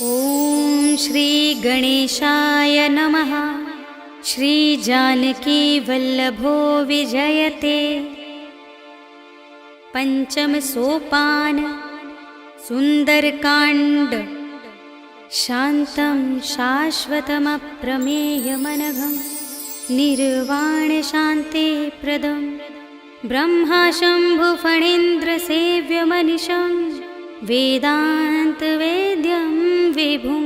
ॐ श्री गणेशाय नमः। श्री जानकी वल्लभो विजयते। पंचम सोपान सुंदरकांड। शांतं शाश्वतमप्रमेयमनघं निर्वाण शांति प्रदं ब्रह्मा शंभु फणीन्द्र सेव्यमनिशं वेदांत वेद्यं विभुं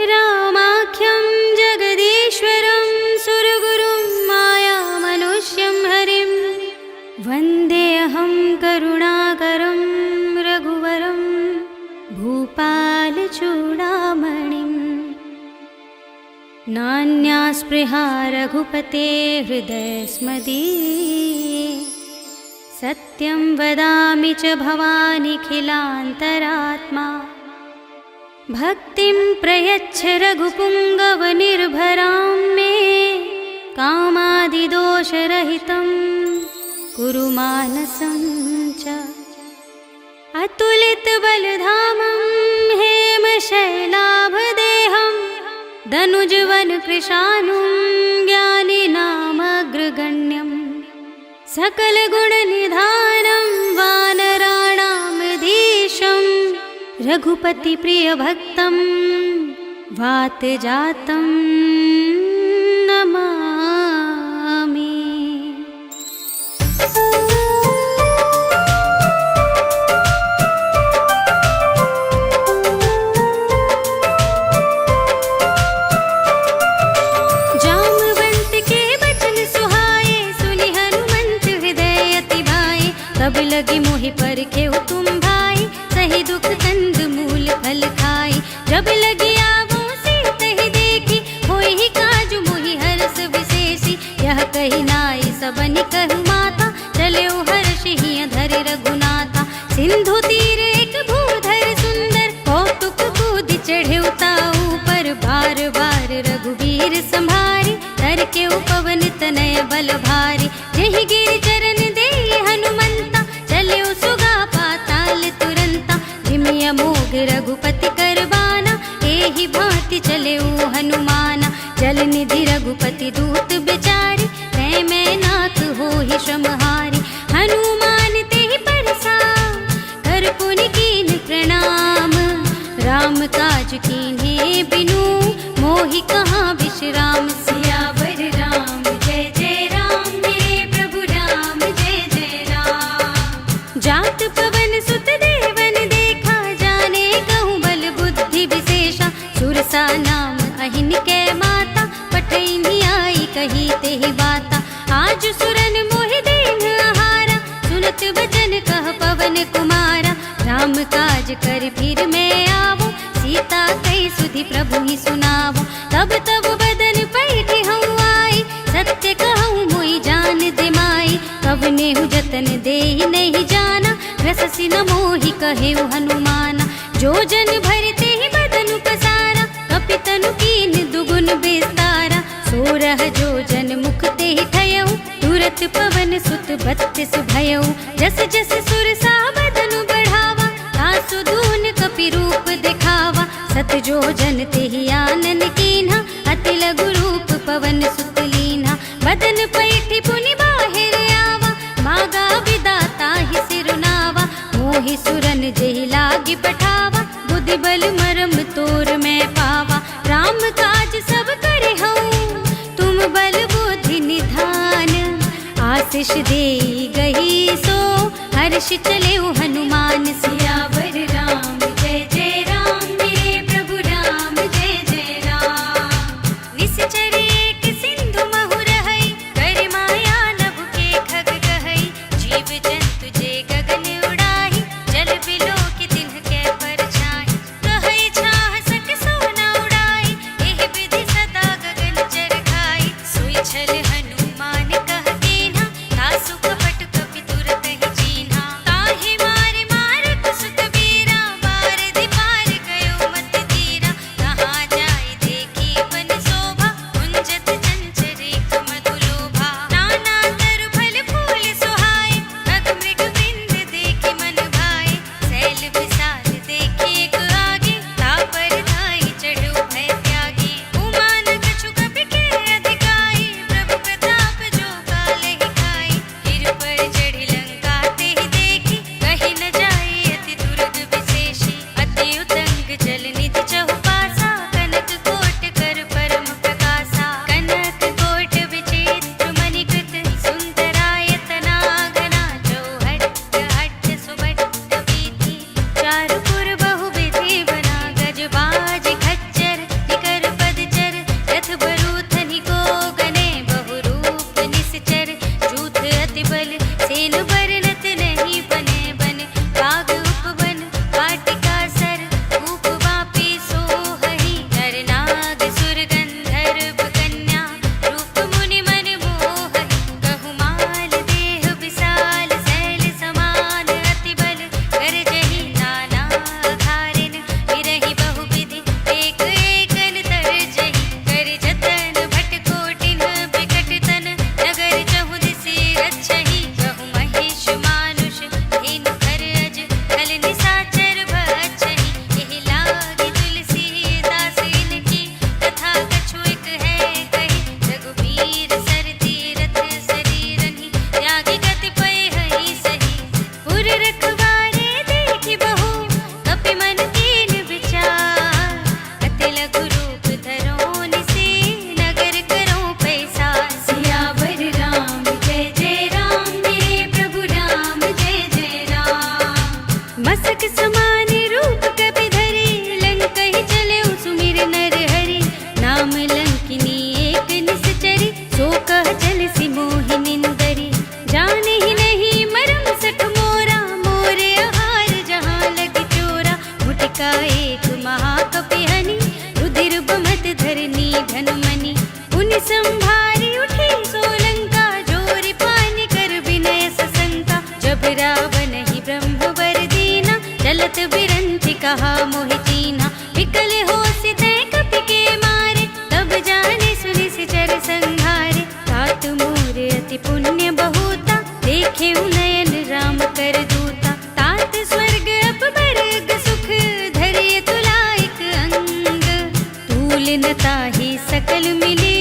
रामाख्यं जगदीश्वरं सुरगुरुं मायामनुष्यं हरिं वन्देऽहं करुणाकरं रघुवरं भूपालचूडामणिम्। नान्या स्पृहा रघुपते हृदयस्मदीये सत्यं वदामि च भवानिखिलान्तरात्मा। भक्तिं प्रयच्छ रघुपुङ्गवनिर्भरां मे कामादिदोषरहितं कुरु मानसं च। अतुलितबलधामं हेमशैलाभदेहं दनुजवनकृशानुं ज्ञानिनामग्रगण्यं सकलगुणनिधानं वानराणामधीशं रघुपतिप्रियभक्तं वातजातं नमामि। तब लगी मोहि परखेउ तुम भाई, सही दुख कंद मूल फल खाई। जब लगी आवो सीत ही देखी, होई ही काजु मोहि हरस विशेषी। यह कही नाई सबनि कहु माता, चले हर्ष ही धर रघुनाथा। सिंधु तीर एक भूधर सुंदर, कौतुक कूदि चढ़े ताऊ पर। बार बार रघुवीर संभारी, तर के पवन तनय बल भारी। जहि गिर चरण दे हनुमंता, चले सुगा पाताल तुरंता। जिमिया मोग रघुपति करबाना, एहि भांति चले हनुमाना। जल निधि रघुपति दूत बिचारी, मैं नाथ हो ही श्रमहारी। हनुमान तेहि परसा, कर पुनि कीन प्रणाम। राम काज कीन्हे बिनु, मोहि कहाँ विश्राम। सियावर राम जय जय राम, मेरे प्रभु राम जय जय राम। जात पवन सुत देवन देखा, जाने कहूँ बल बुद्धि विशेषा। सुरसा नाम अहिन के माता, पठैनी आई कही तेहि बाता। आज सुरन मोहि दीन आहारा, सुनत बचन कह पवन कुमारा। राम काज कर फिर मैं आवो, सीता कई सुधि प्रभु ही सुनावो। तब तब बदन पैठी हूँ आई, सत्य कहूँ मोहि जान दे माई। कवने हु जतन दे नहीं जाना, रससि न मोहि कहेउ हनुमाना। जो जन भरते ही बदन पसारा, कपितनु कीन दुगुन विस्तारा। सोरह जो जन मुख ते ही ठयऊ, तुरत पवन सुत 32 भयऊ। जस जस सुरसा बदनु बढ़ावा, तासु दून कपि रूप दिखावा। सत जो जन ते ही आनन कीन्हा, अति लघु रूप पवन सुत लीन्हा। बदन पैठी पुनि बाहिर आवा, मागा विदाता ही सिरुनावा। मोहि सुरन जेहि लागी पठावा, बुद्धि बल मरम तोर मैं पावा। राम काज सब करे हूँ, तुम बल बुद्धि निधान। आशीष देई गही सो, हर्ष चले हनुमान। सियावर राम जय जय राम, मेरे प्रभु राम जय जय राम। निश्चर एक सिंधु महु रहई, कर माया नभ के खग कहई। जीव जंतु जे गगन उड़ाही, जल बिलो के तिन्ह के परछाई। कहई छाह सक सोना उड़ाई, एहि विधि सदा गगन चर खाई। सोई छल हनुमान कह कीन्हा, तासु कपट कपि तुरत ही चीन्हा। ताहि मार मारत सुत एक महाकपि हनि, रुधिर बमत धरनी धनमणि। पुनि संभारी उठी सोलंका, जोरि पानि कर विनय सशंका। जब रावण ही ब्रह्म वर दीना, चलत बिरंचि कहा मोहि चीन्हा। विकल होसि तै कपि के मारे, तब जाने सुनि सिचर संहारे। तात मोर अति पुण्य बहुता, देखे नयन राम कर दूता। तात स्वर्ग अपबर्ग सुख, धरिय तुलाइक अंग। तूल न ताहि सकल मिले,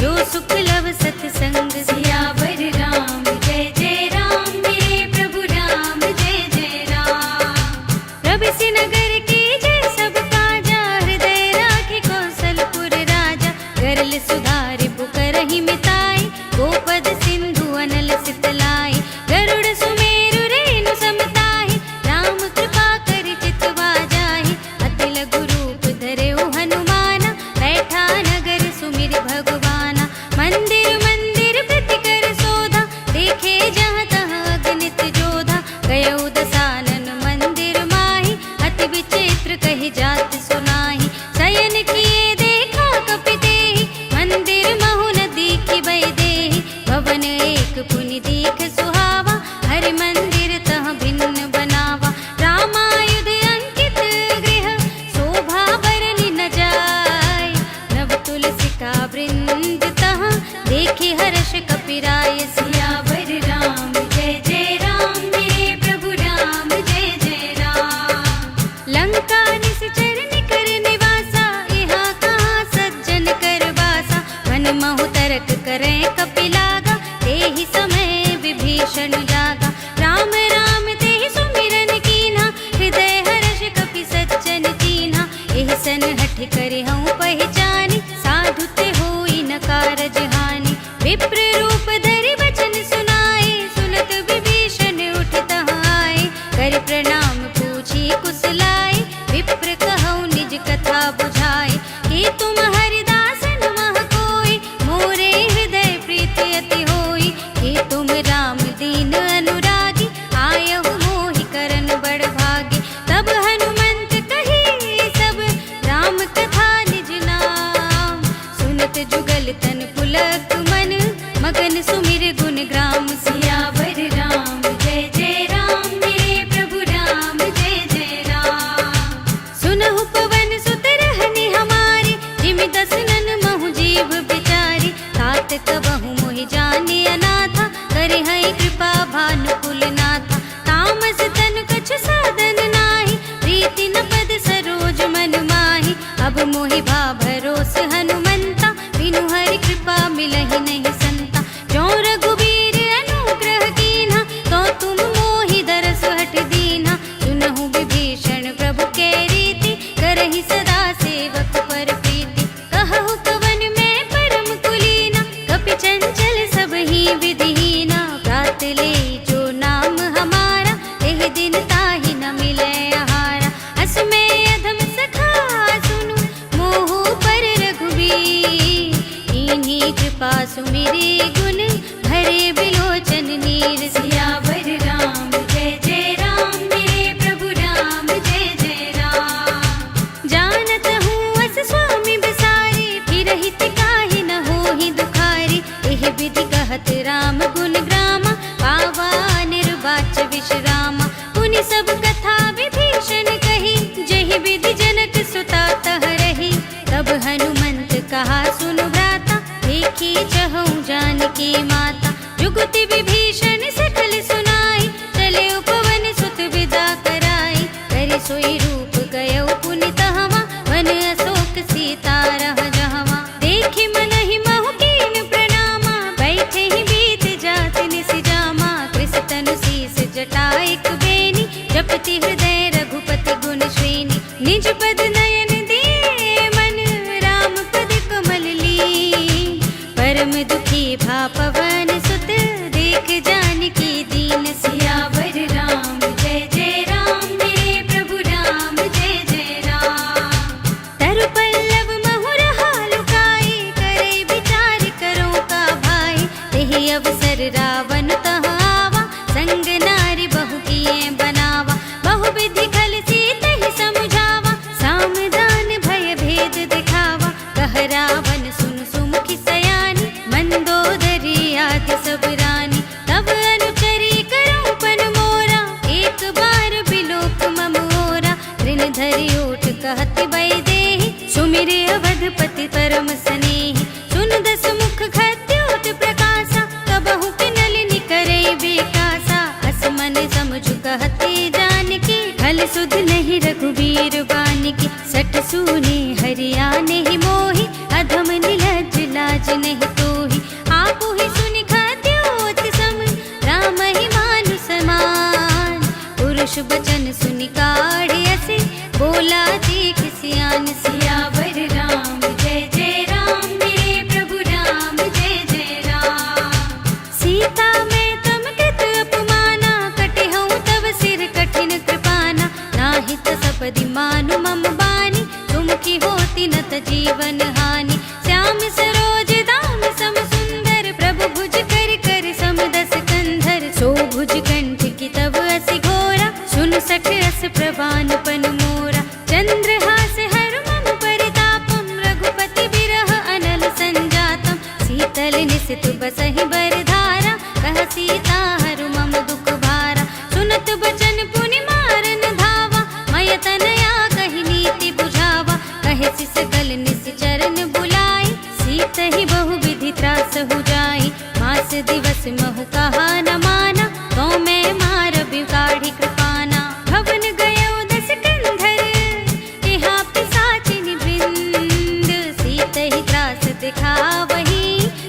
जो सुख लव सतसंग। सियावर राम जय जय राम, मेरे प्रभु राम जय जय राम। प्रभिसि नगर की जय सब काजा, हृदय राखि कौशलपुर राजा। गरल सुधारि बुकरहि मिताई, गोपद सिंधु अनल सितलाई। गरुड़ सुमेरु रेणु समताहि, राम कृपा करि चितवा जाहि। अति लघु रूप धरेउ हनुमाना, बैठा नगर सुमिरि भगवाना। मंदिर मंदिर प्रति कर शोधा, देखे जहाँ तहाँ अगणित जोधा। गयउ दसानन मंदिर माहि, अति विचित्र कहि जात सुनाहि। शयन किए देखा कपि तेहि, मंदिर महु न दीखि भय देहि। भवन एक पुनि दीख सुहावा, हरि मंदिर तह भिन्न बनावा। रामायुध अंकित गृह, शोभा बरनि न जाय। नव तुलसिका वृंद तह, देखि हर्ष कपिराय। सियावर राम जय जय राम, मेरे प्रभु राम जय जय राम। लंका निश्चर निकर निवासा, यहाँ कहाँ सज्जन कर वासा। मन महु तरक करें कपि लागा, तेहि समय विभीषण जागा। राम राम तेहि सुमिरन कीन्हा, हृदय हर्ष कपि सज्जन चीन्हा। एहि सन हठ करे हऊँ पहचानी, साधु ते होई न कारज हानि। विप्र रूप धरि वचन सुनाए, सुनत विभीषण उठ तहाँ आए। कर प्रणाम पूछी कुशलाए, विप्र कहऊँ निज कथा बुझाए। कि तुम हरिदासन मह कोई, मोरे हृदय प्रीति अति होई। कि तुम राम दीन अनुरागी, आयहु मोहि करन बड़ भागी। तब हनुमंत कही सब, राम कथा निज नाम। सुनत जुगल तन पुलक मन, मगन सुमिर गुण ग्राम। सियावर राम जय जय राम, मेरे प्रभु राम जय जय राम। सुनहु पवन सुत रहनि हमारी, जिमि दसनन महु जीव बिचारी। तात कबहु मोहि जाने अनाथा, करे हई कृपा भानुकुल नाथा। तामस तन कछु साधन नाही, प्रीति न पद सरोज मन माहि। अब मोहि भा भरोस हनुमंता, बिनु हरि कृपा मिलहि नहीं संता। जो रघुबीर अनुग्रह कीन्हा, तो तुम मोहि दरस हठ दीन्हा। सुनहु विभीषण प्रभु के रीति, करहि सदा सेवक पर प्रीति। कहु कवन मैं परम कुलीना, कपि चंचल सब ही विधिहीना। प्रात ले जो नाम हमारा, एहि दिन ताहि न मिलै आहारा। अस में अधम सखा सुनु, मोहु पर रघुबीर। इन्हीं कृपा सुमिरे गुण, भरे बिलोचन नीर। सियावर राम जय जय राम, मेरे प्रभु राम जय जय राम। जानत हूँ अस स्वामी बिसारी, फिरहि तिकाहि न होहि दुखारी। एहि विधि कहत राम गुण ग्रामा, पावा निर्वाच विश्रामा। पुनि सब कथा विभीषण कही, जहि विधि जनक सुता तह रही। तब हनुमंत कहा सुनु भ्राता, देखी चहु जानकी माता। जुगति विभीषण सकल सुनाई, चले उपवन सुत विदा कराई। करि सोई रूप गयउ पुनि तहवा, वन अशोक सीता रह जहवा। देखि मनहि महु कीन प्रणामा, बैठे ही बीत जात निसि जामा। कृस तनु शीस जटा एक बेनी, जपति हृदय रघुपति गुण श्रेणी। निज पद नयन दिए मन, राम पद कमल ली। परम दुखी भा पवन सुत, देख जानकी दीन। सियावर राम जय जय राम, मेरे प्रभु राम जय जय राम। तरु पल्लव महु रहा लुकाई, करे विचार करो का भाई। तेहि अवसर रावण तह आवा, संग नारी बहु किए बनावा। बहु विधि खल सी तहि समुझावा, धरि ओट कहत वैदेही, सुमिरे अवधपति परम स्नेही। सुन दस मुख खद्योत प्रकाशा, कबहु किनलिनि करई बेकासा। अस मन समझु कहते जानकी, खल सुध नहीं रघुबीर बानिकी। सठ सूने हरिया नहीं मोही, अधम निलज्ज लाज नहीं तोही। आपु ही सुनि खद्योत सम, राम ही मानु समान। पुरुष बचन सुनि काढ़ असे, बोला चीख सियान सियावर राम जय जय राम। मेरे प्रभु राम जय जय राम। सीता मैं तम कृत अपमाना, कटे हूँ तब सिर कठिन कृपाना। नाहि त सपदि मानु मम बानी, तुम की होती न त जीवन हानि। श्याम सरोज दाम सम सुंदर, प्रभु भुज कर कर सम दस कंधर। सो भुज कंठ की तब असि घोरा, सुन सठ अस प्रवान पन मोरा। चंद्रहास हर मम परितापम, रघुपति बिरह अनल संजातम। शीतल निसित बसहि बरधारा, कह सीता हरु मम दुख भारा। सुनत बचन पुनि मारन धावा, मय तनया कहि नीति बुझावा। कहे सिसकल निश्चरण बुलाई, सीत ही बहु विधि त्रास हो जाई। मास दिवस महु कहा न माना, तो मैं मार बिगाड़ी कृपाना। भवन गयो दस कंधर, तिहा पिशाचिनि वृंद। सीत ही त्रास दिखावही,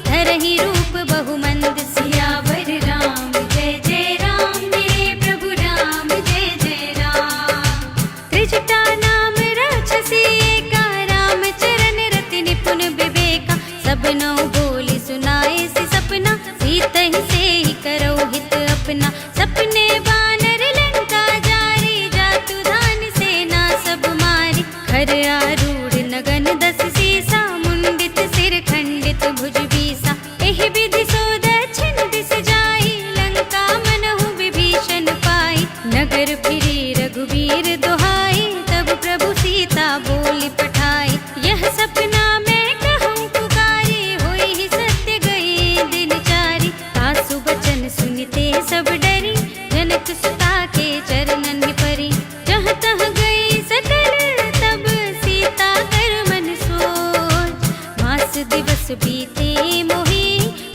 धरहि रूप बहु मंद। सियावर राम जय जय राम। मेरे प्रभु राम जय जय राम। त्रिजटा नाम राक्षसी एका, राम चरण रति निपुण विवेका। सब नौ बोली सुनाए सि सपना, सीत ही से ही करो हित अपना। सपने बानर लंका जारी, जातु धान सेना सब मारी। खर आरूढ़ नगन दस सीसा, मुंडित सिर खंडित भुज बीसा। एहि विधि सो दक्षिण दिस जाई, लंका मनहु विभीषण पाई। नगर फिरी रघुबीर दुहाई, तब प्रभु सीता बोली पठाई। यह सपना मैं कहूँ पुकारी, होई ही सत्य गए दिन चारी। आसु बचन सुनिते सब डरी, जनक सुता के चरणन परी। जहाँ तहाँ गई सकल तब, सीता कर मन सोच। मास दिवस बीते मोही,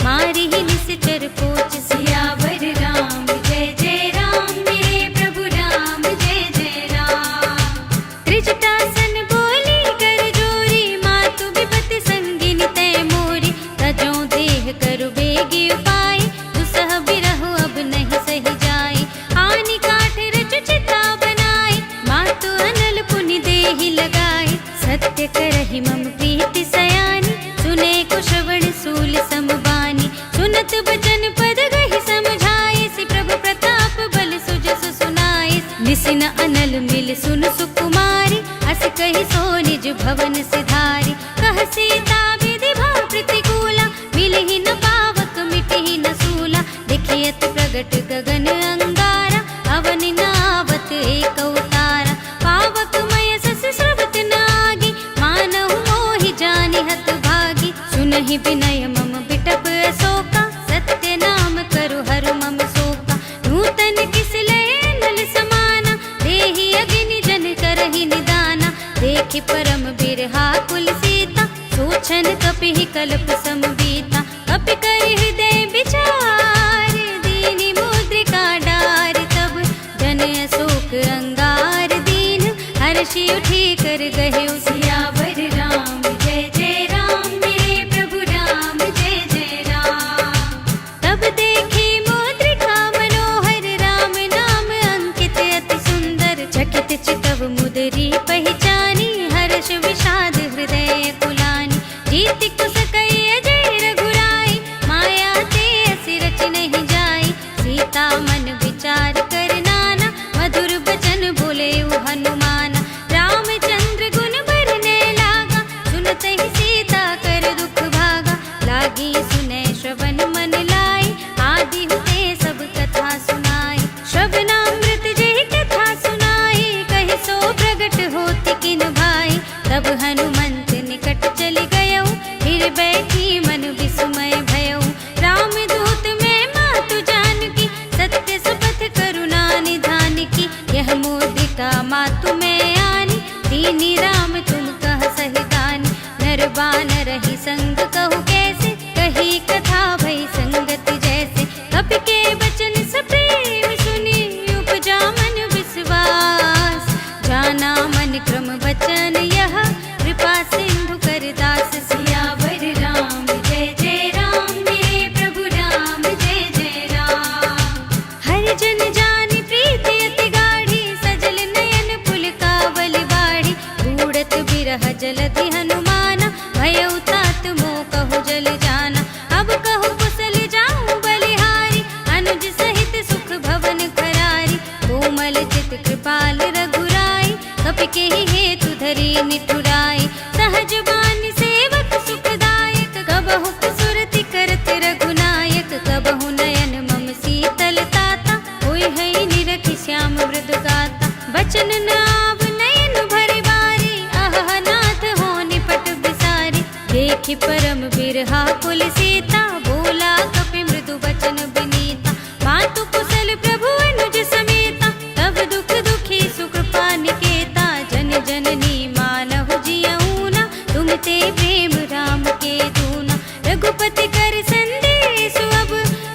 मारी ही निश्चर पोच। सियावर राम जय जय राम। मेरे प्रभु राम जय जय राम। त्रिजटासन बोली कर जोरी, मातु विपति संगिनी तय मोरी। तजो देह करु बेगी उपाय, दुसह बिरहु अब नहीं सही जाई। आनी काठ रचु चिता बनाई, मातु अनल पुनि देहि लगाई। सत्य करहि मम प्रीति सयानी, सुने को श्रवण सूल समबानी। सुनत बचन पद गहि समझाए, सि प्रभु प्रताप बल सुजस सुनाए। निसिन अनल मिल सुन सुकुमारी, अस कहि सो निज भवन सिधारी। कह सीता विधि भाव प्रतिकूला, मिलहि न पावक मिटहि न सूला। देखियत प्रगट गगन अंगारा, अवन नावत एक अवतारा। पावक मय सस स्रवत नागी, मानहु मोहि जानि हत भागी। सुनहि विनय मम बिटप अशोका, सत्य नाम करु हरु मम शोका। नूतन किस लय नल समाना, देहि अग्नि जन करहि निदाना। देखि परम बिरहा कुल सीता, सोचन कपिहि कल्प समबीता। कपि कर हृदय विचार, दीनि मुद्रिका डार। तब जन अशोक अंगार दीन, हर्षि उठी कर गहेउ सियावर राम जय जय राम। मेरे प्रभु राम जय जय राम। तब देखी मुद्रिका मनोहर, राम नाम अंकित अति सुंदर। चकित चितव मुदरी पहचानी, हर्ष विषाद हृदय कुलानी। जीति कुस कई अजय रघुराई, माया ते असि रच नहीं जाई। सीता मन विचार कर नाना, मधुर बचन बोले हनुमाना। रामचंद्र गुण बरने लागा, सुनत मोहिनी राम तुम कह सही दानी, नर बानर ही संग कहु कैसे, कही कथा भई संगत जैसे। कपि के बचन सप्रेम सुनी, उपजा मन विश्वास, जाना मन क्रम बचन यह, कृपा सिंधु कर दास। सियावर राम जय जय राम, मेरे प्रभु राम जय जय राम। हर जन जानि प्रीति अति गाढ़ी, सजल नयन पुलकावल बाढ़ी। बूढ़त बिरह जलधि हनुमाना, भयउ तात मोह कहु जल जाना। अब कहु कुशल जाऊं बलिहारी, अनुज सहित सुख भवन खरारी। कोमल चित कृपाल रघुराई, कपि केहि हेतु धरि निठुराई। सहज बानी सेवक सुखदायक, कबहु सुरति करत रघुनायक। कबहु नयन मम शीतल ताता, होय है निरखि श्याम मृदु गाता। बचन न आव नयन भरि बारी, आह नाथ हो निपट बिसारी। देखि परम बिरहा कुल सीता, बोला कपि मृदु बचन बिनीता। मातु कुशल प्रभु अनुज समेता, तब दुख दुखी सुकृपा निकेता। जन जननी मानहु जियऊना, तुम ते प्रेम राम के दूना। रघुपति कर संदेश अब,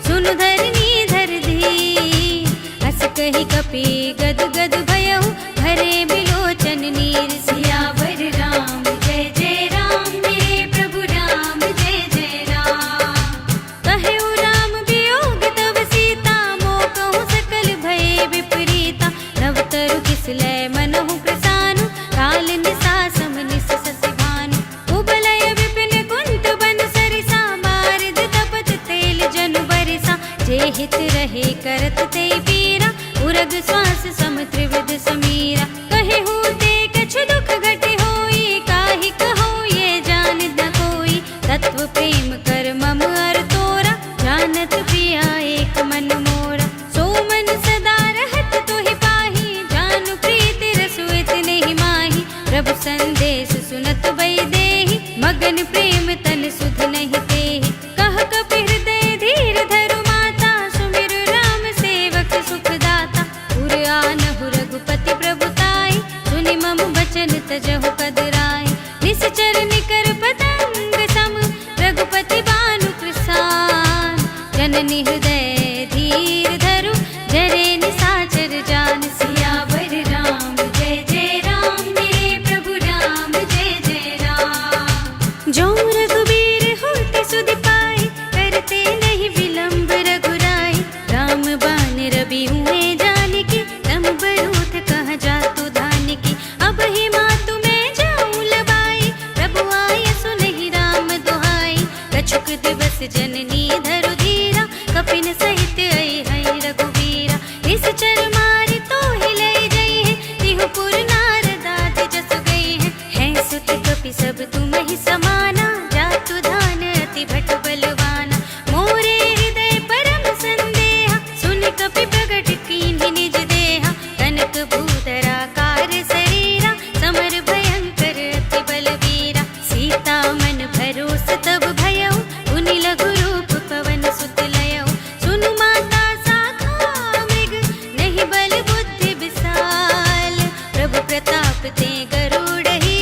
सुनु धरनी धर धी। हस कहि कपि गद गद भयहु, भरे बिलोचन नीर। सियावर राम जय जय राम, मेरे प्रभु राम जय जय राम। कहेउ राम वियोग तव सीता, मोह कहु सकल भय विपरीता। नव तरु किसलय मनहु प्रसानु, काल निसा सम निस ससि भानु। उबलय विपिन कुंत बन सरिसा, बारिद तपत तेल जनु बरिसा। जे हित रहे करत ते पीरा, उरग श्वास सम त्रिविध समीरा। कहेहु ते कछु दुख घटे होई, काहि कहूँ ये जान न कोई। तत्व प्रेम कर मम अर तोरा, जानत प्रिया एक मन मोरा। सो मन सदा रहत तोहि पाही, जानु प्रीति रसु इतने ही माही। प्रभु संदेश सुनत बई देहि, मगन प्रेम तन सुध नहीं तेहि। कह कपि हृदय धीर धरु माता, सुमिर राम सेवक सुख दाता। उर आनहु रघुपति प्रभुताई, सुनि मम बचन तजहु कदराई। निश्चर निकर पतंग सम, रघुपति बानु कृसान। जननी हृदय धीर धरु, जरे निसाचर जान। सियावर राम जय जय राम, मेरे प्रभु राम जय जय राम। जो रघुबीर होते सुधि पाई, करते नहीं विलंब रघुराई। राम बान रवि हुए जानकी, तम बरूथ कह जातु धानकी। अब ही मातु मैं जाऊं लबाई, प्रभु आय सुनहि राम दुहाई। कछुक दिवस जननी धरु धीरा, कपिन सहित आई है रघुवीरा। इस चर मारि तो ही लई जई है, तिहु पुर नारद आदि जस गई है। हैं सुत कपि सब तुम ही समाना, जातु धान अति भट बलवाना। मोरे हृदय परम संदेहा, सुन कपि प्रगट कीन्हि निज देहा। कनक भूधरा कार शरीरा, समर भयंकर अति बलवीरा। सीता मन भरोस तब भयउ, पुनि लघु रूप पवन सुत लयउ। सुनु माता साखा मृग, नहीं बल बुद्धि विशाल। प्रभु प्रताप ते गरुड़हि,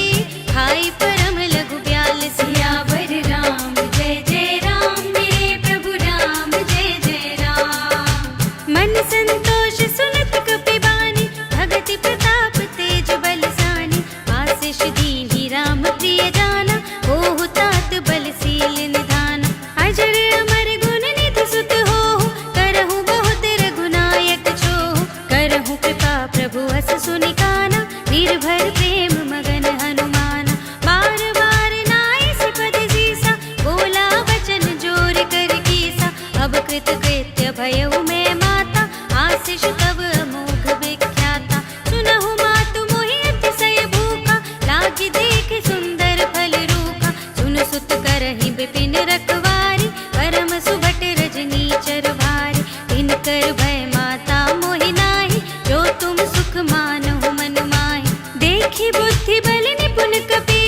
खाई परम लघु ब्याल। सियावर राम जय जय राम, मेरे प्रभु राम जय जय राम। मन संतोष सुनत कपि बानी, भगति प्रताप तेज बलसानी। आशीष दीन्हि राम प्रिय जाना, होहु तात बलशील निधाना। अजर अमर गुण निधि सुत होहु, करहु बहुत रघुनायक छोहु। करहु कृपा प्रभु हस सुनि काना, निर्भर प्रेम मगन हनुमाना। बार बार नाइ सिपद सीसा, बोला वचन जोर कर कीसा। अब कृत कृत्य भयउ मैं माता, आशीष तब अमोघ विख्याता। सुनहु मातु मोहि अतिशय भूखा, लागी देख सुंदर फल रूखा। सुन सुत करहि विपिन रखवारी, परम सुभट रजनी चर भारी। तिनकर भय माता मोहि नाही, जो तुम सुख मानहु मन माहि। देखि बुद्धि बल निपुण कपि,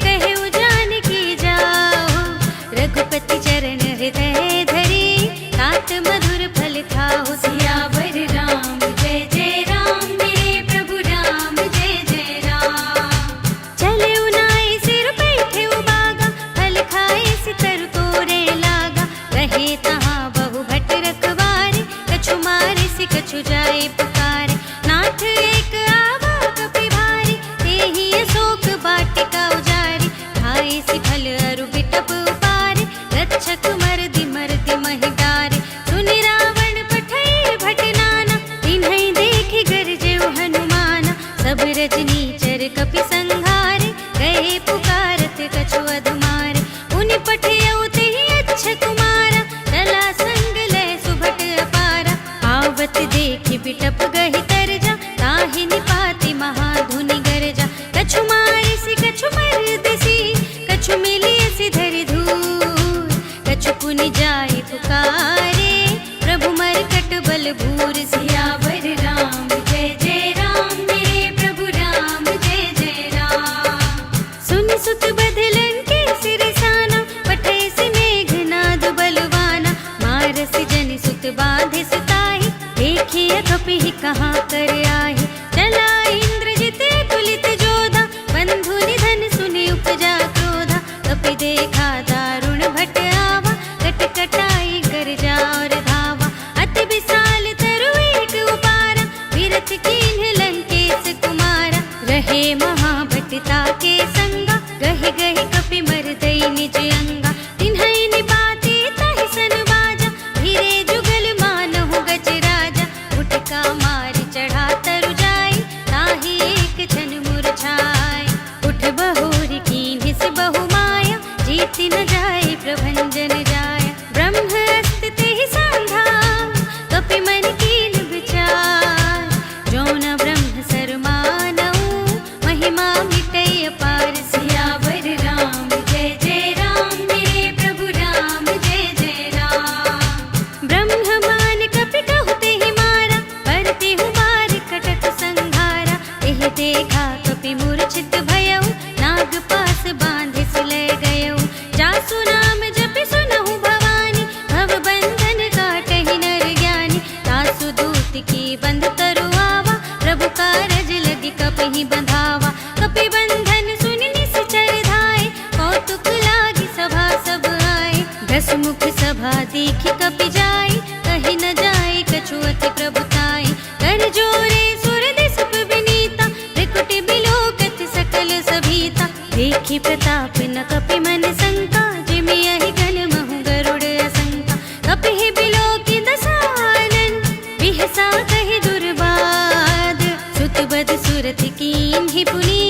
कहेउ जानकी जाओ। रघुपति चरण हृदय धरि, तात मधुर फल खाओ। सियावर राम जय जय राम, मेरे प्रभु राम जय जय राम। सीता के संगा, गहि गहि कपि मर दई निज अंगा। तिन्हई निपाते ताहि सन बाजा, धीरे जुगल मानहु गज राजा। उठका मार चढ़ा तरु जाई, ताहि एक क्षण मुरझाई। उठ बहुरी कीन्हिस बहु माया, जीति न जाय प्रभंजन जाय। ब्रह्म अस्त तेहि सांधा, कपि मन कीन विचार। जो न ब्रह्म सर मानऊ, महिमा मिटै अपार। सियावर राम जय जय राम, मेरे प्रभु राम जय जय राम। ब्रह्म मान कपि कहु तेहि मारा, पर तेहु मार कटक संघारा। एहि देखा कपि मूर्छित भयउ, नाग पास बांधिस लय गयउ। जासु नाम जपि सुनहु भवानी, भव बंधन काटहि नर ज्ञानी। तासु दूत की बंध तरु आवा, प्रभु कारज लगी कपहि बंधावा। कपि बंधन सुनि निश्चर धाय, कौतुक लागी सभा सब आए। दस मुख सभा देखि कपि जाय, कहि न जाय कछु अति प्रभुताई। कर जोरे सुर दिसप विनीता, त्रिकुटि बिलोकत सकल सभीता। देखि प्रताप न कपि मन शंका, जिमि यहि गल महु गरुड़ असंका। कपिहि बिलोकि दसानन, बिहसा कहि दुर्बाद। सुत बद सुरति कीन्हि पुनि,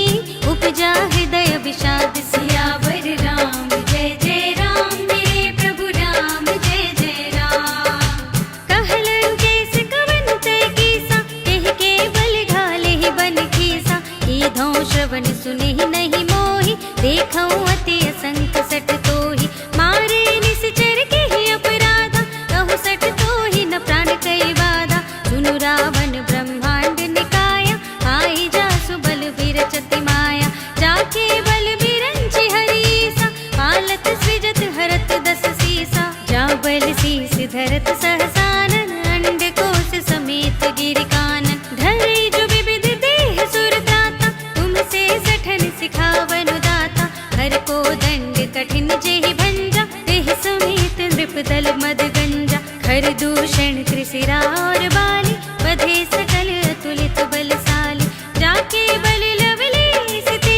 उपजा हृदय विषाद। सियावर राम जय जय राम, मेरे प्रभु राम जय जय राम। कहलन केस कवन तय कीसा, तेहि के बल घालेहि बन खीसा। कीधौ श्रवण सुनेहि नहीं मोहि, देखौ अति असंख सठ तोहि। मारे निश्चर केहि अपराधा, कहु सठ तोहि न प्राण कई बाधा। सुनु रावण ब्रह्मांड निकाया, आई जासु बल विरचति माया। जाके बल बिरंचि हरीसा, पालत सृजत हरत दस सीसा। जा बल शीस धरत सहसानन, अंड कोश समेत गिरि कानन। धरे जो विविध देह सुर त्राता, तुमसे सठन सिखावनु दाता। हर को दंड कठिन जेहि भंजा, तेहि समेत नृपदल मद गंजा। खर दूषण त्रिशिरा और बाली, बधे सकल अतुलित बलशाली। जाके बल लवलेश ते,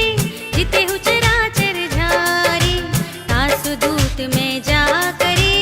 जितेहु चराचर झारी। तासु दूत में जा करे,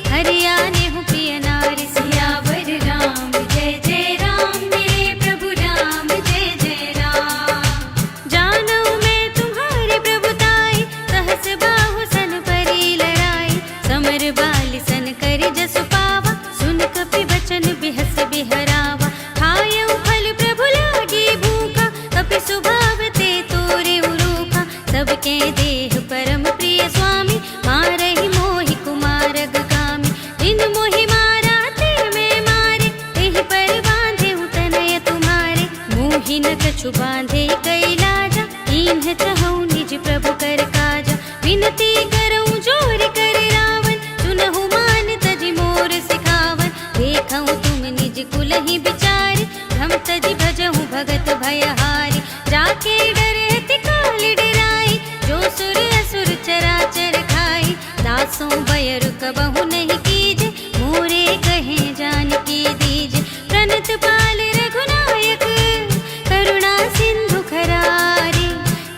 हरियानेहु प्रिय नारी। सियावर राम जय जय राम, मेरे प्रभु राम जय जय राम। जानऊ मैं तुम्हारे प्रभुताई, सहस बाहु सन परी लड़ाई। समर बाली सन करि जसु पावा, सुन कपि बचन बिहस बिहरावा। खायऊ फल प्रभु लागी भूखा, कपि स्वभाव ते तोरे उरूखा। सबके देह परम प्रिय स्वामी, मारहि मोहि कुमारग कामी। जिन मोहि मारा ते मैं मारे, तेहि पर बांधे तनय तुम्हारे। मोहि न कछु बांधे कई लाजा, कीन्ह चहु निज प्रभु कर काजा। विनती करऊँ जोर कर रावण, सुनहु मान तजि मोर सिखावन। देखऊँ तुम निज कुलहि बिचारी, भ्रम तजि भजहु भगत भयहारी। जाके डरहति काल डराई, जो सुर असुर चराचर खाई। दासों बयरु कबहु नहीं कीजे, मोरे कहे जानकी दीजे। प्रणत पाल रघुनायक, करुणा सिंधु खरारी।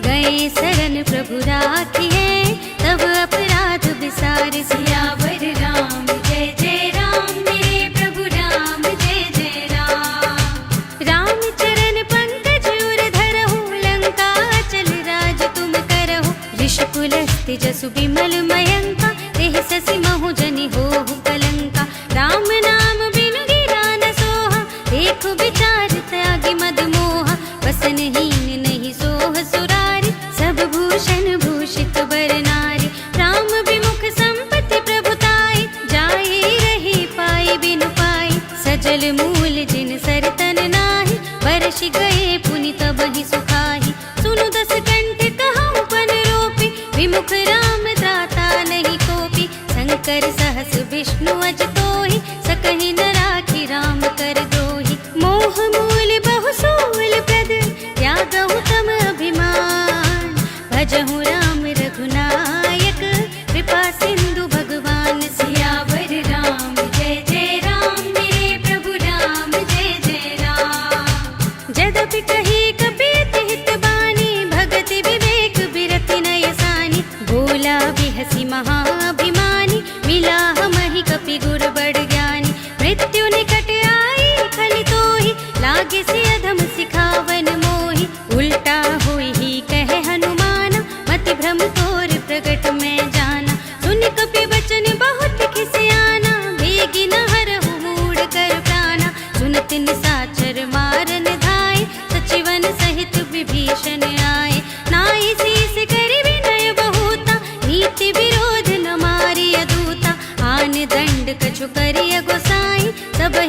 गए शरण प्रभु राखिए, तब अपराध बिसारि। सियावर राम जय जय राम, मेरे प्रभु राम जय जय राम। राम चरण पंकज उर धरहु, लंका चल राज तुम करहु। ऋषिकुलस्ति जसु बिमल मयंका, तेहि ससि महु जनि होहु कलंका। राम नाम बिनु गिरा न सोहा, देखु विचार त्यागी मद मोहा। वसनहीन नहीं सोह सुरारी, सब भूषण भूषित बर नारी। राम विमुख संपत्ति प्रभुताई, जाए रही पाई बिनु पाई। सजल मूल जिन सरतन नाही, बरषि गए पुनि तबहि सुखाहि। सुनु दस कंठ कहऊँ पन रोपी, विमुख राम दाता नहीं कोपी। शंकर सहस विष्णु अज तोहि, सकहि न राखी राम कर द्रोही। मोह मूल बहु सूल प्रद, त्यागहु तम अभिमान। भजहु राम रघुनायक, कृपा सिंधु भगवान। सियावर राम जय जय राम, मेरे प्रभु राम जय जय राम। जदपि कही कपि हित बानी, भगति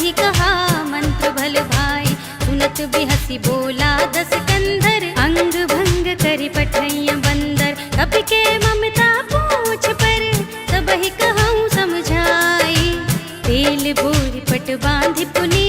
ही कहा मंत्र भल भाई। सुनत बिहसी बोला दस कंधर, अंग भंग करी पठैया बंदर। कपि के ममता पूछ पर, सब ही कहूँ समझाई। तेल बोरी पट बांधि पुनी,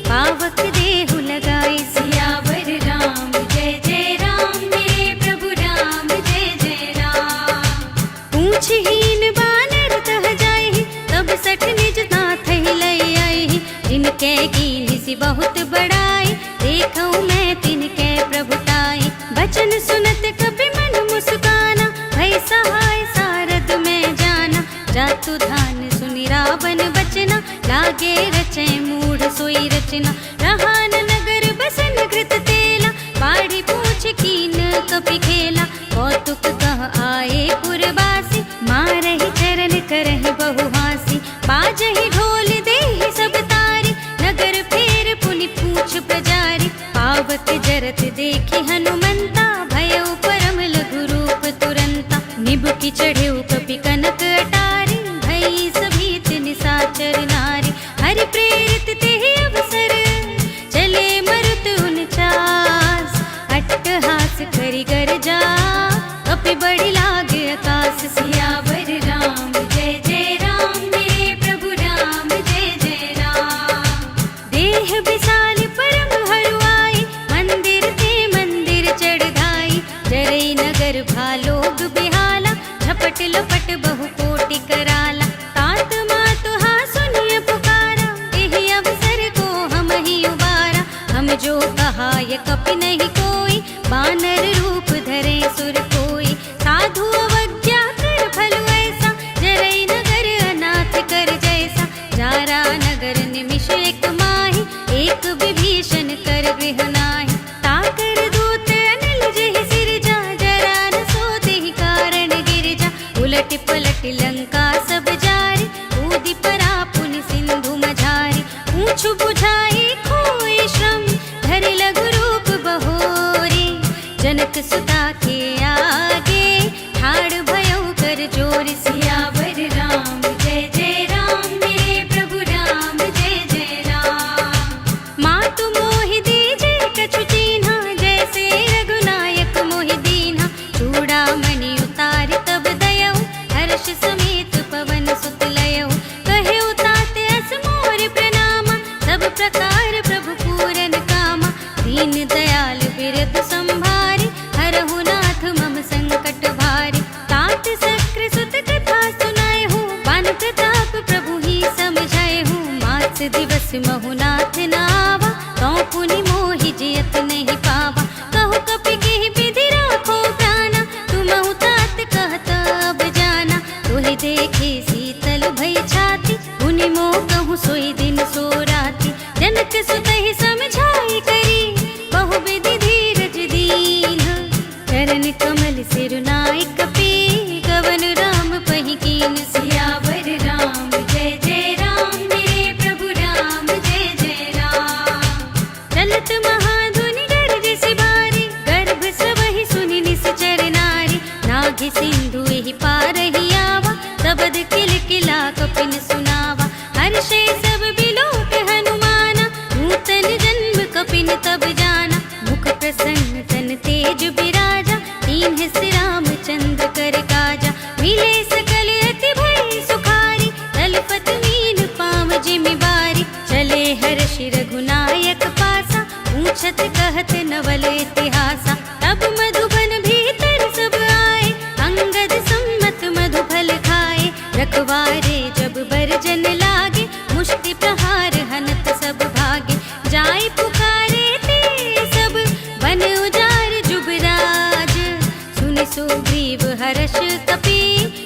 पावक देहु लगाई। सियावर राम जय जय राम, मेरे प्रभु राम जय जय राम। पूछहीन बानर तह जाई, तब सठ निज नाथ ही लई आई। जिनके कीनी सी बहुत बड़ाई, देखूं मैं तिनके प्रभुताई। बचन सुनत कपि मन मुस्काना, भई सहाय सारद में जाना। जातु धान सुनि रावण बचना, लागे रचे मूढ़ सोई रचना। रहा न नगर बसन घृत तेला, बाढ़ी पूछ कीन कपि खेला। कौतुक कह आए पुरवासी, मारहि चरण करहि बहु हासी। बाजहि ढोल देहि सब तारी, नगर फेर पुनि पूछ प्रजारी। पावक जरत देखि हनुमंता, भयउ परम लघु रूप तुरंता। निबुकि चढ़ेउ कपि कनक अटारी, भई सभीत निसाचर नारी। हरि प्रेरित तेहि अवसर, चले मरुत उनचास। अट्टहास करि गर्जा, कपि बड़ि लागे आकाश। सियावर राम जय जय राम, मेरे प्रभु राम जय जय राम। देह विशाल परम हरुआई, मंदिर ते मंदिर चढ़ाई। जरई नगर भालोग बिहाला, झपट लपट बहु कोटि कराला। तात मातु हा सुनिय पुकारा, एहि अवसर को हम ही उबारा। हम जो कहा ये कपि नहीं कोई, बानर रूप धरे सुर कोई। साधु अवज्ञा कर फल ऐसा, जरई नगर अनाथ कर जैसा। जारा नगर निमिष एक माही, एक विभीषण कर गृह नाही। ताकर दूत अनिल जहि सिरजा, जरा न सोतेहि कारण गिरजा। उलट पलट लंका सब जारी, कूदि परा पुनि सिंधु मझारी। पूछ बुझाई खोई श्रम, धरि लघु रूप बहोरी। जनक सुता के आगे, ठाड़ भयउ कर जोर। सियावर राम जय जय राम, मेरे प्रभु राम जय जय राम। मातु मोहि दीजे कछु चीन्हा, जैसे रघुनायक मोहि दीन्हा। चूड़ामणि उतारि तब दयउ, हर्ष समेत पवन सुत लयउ। कहेउ तात अस मोर प्रणामा, सब प्रकार प्रभु पूरन कामा। दीन दयाल बिरद संभारी, हरहु नाथ मम संकट भारी। तात सक्र सुत कथा सुनाए हूँ, बान प्रताप प्रभु ही समझाए हूँ। मास दिवस महु नाथ नावा, तौ पुनि मोहि जियत नहीं पावा। कहु कपि केहि विधि राखो प्राणा, तुमहु तात कहत अब जाना। तोहि देखे शीतल भई छाती, पुनि मोह कहूँ सोई दिन सो राती। जनक सुतहि समझाई करी, बहु विधि धीरज दीन। चरण कमल सिरुनाई कपि, कवन राम पहि कीन। सियावर राम जय जय राम, मेरे प्रभु राम जय जय राम। चलत महाधुनि गरज सिबारी, गर्भ सबहि सुनि निश्चर नारी। नाघि सिंधु एहि पार ही आवा, सबद किलकिला कपिन सुनावा। हर्षे सब बिलोक हनुमाना, नूतन जन्म कपिन तब जाना। मुख प्रसन्न तन तेज बिराजा, दीन्ह सि रामचंद्र कर काजा। मिले सकल अति भई सुखारी, तलपत मीन पाव जिमि बारी। चले हर्षि रघुनायक पासा, पूछत कहत नवल इतिहासा। तब मधुबन भीतर सब आए, अंगद सम्मत मधु फल खाए। रखवारे जब बरजन लागे, मुष्टि प्रहार हनत सब भागे। जाय पुकारे ते सब, बन उजार जुबराज। सुनि सुग्रीव हर्ष कपि,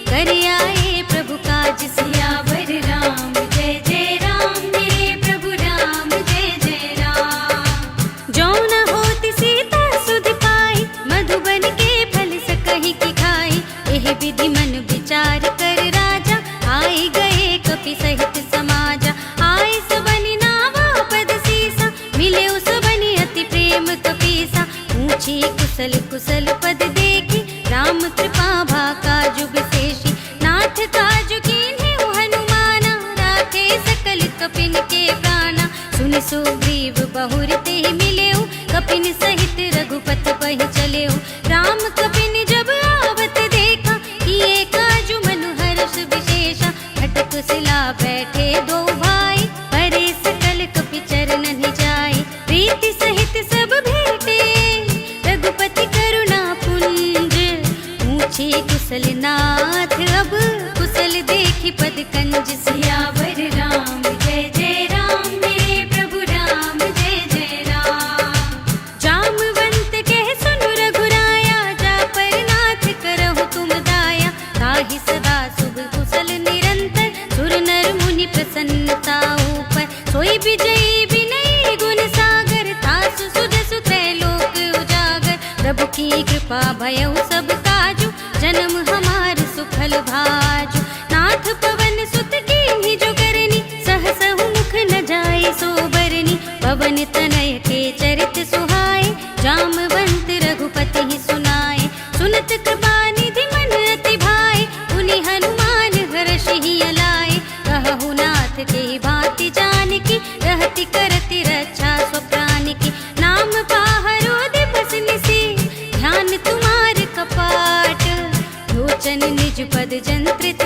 कर आए प्रभु काज। सियावर राम जय जय राम, मेरे प्रभु राम जय जय राम। जो न होति सीता सुधि पाई, मधुबन के फल सकहि की खाई। एहि विधि मन विचार कर राजा, आए गए कपि सहित समाजा। आए सबनि नावा पद सीसा, मिले सबनि अति प्रेम कपीसा। पूछी कुशल कुशल पद देखी, राम कृपा भाका जुग शेषी। नाथ काजु कीन्हे हनुमाना, राखे सकल कपिन के प्राण। मुनि सुग्रीव बहुर ते ही मिलेऊ, कपिन सहित रघुपति पहि चलेऊ। राम कपिन जब आवत देखा, किए काजु मनु हर्ष विशेषा। खटक सिला बैठे दो भाई, परे सकल कपि चरणन जाय। प्रीति सहित सब भेटे, रघुपति करुणा पुंज। पूछे कुशल नाथ, अब कुशल देखि पद कंज। सियावर राम जय जय राम, मेरे प्रभु राम जय जय राम। जामवंत कह सुन रघुराया, जा पर नाथ करहु तुम दाया। ताहि सदा शुभ कुशल निरंतर, सुर नर मुनि प्रसन्नता ऊपर। सोई विजयी विनयी गुण सागर, तासु सुजसु त्रैलोक उजागर। प्रभु की कृपा भयउ सब काजु, जन्म हमार सुफल भाजु। नाथ पवन सुत कीन्ही जो करनी, सहसहु मुख न जाय सो बरनी। पवन तनय के चरित सुहाए, जामवंत रघुपति ही सुनाए। सुनत कृपा निधि मन अति भाए, पुनि हनुमान हर्षि अलाए। कहु नाथ के भांति जानकी, रहति करति रक्षा स्वप्रान की। नाम पाहरो दिवस निसी, ध्यान तुम्हार कपाट। लोचन निज पद जंत्रित,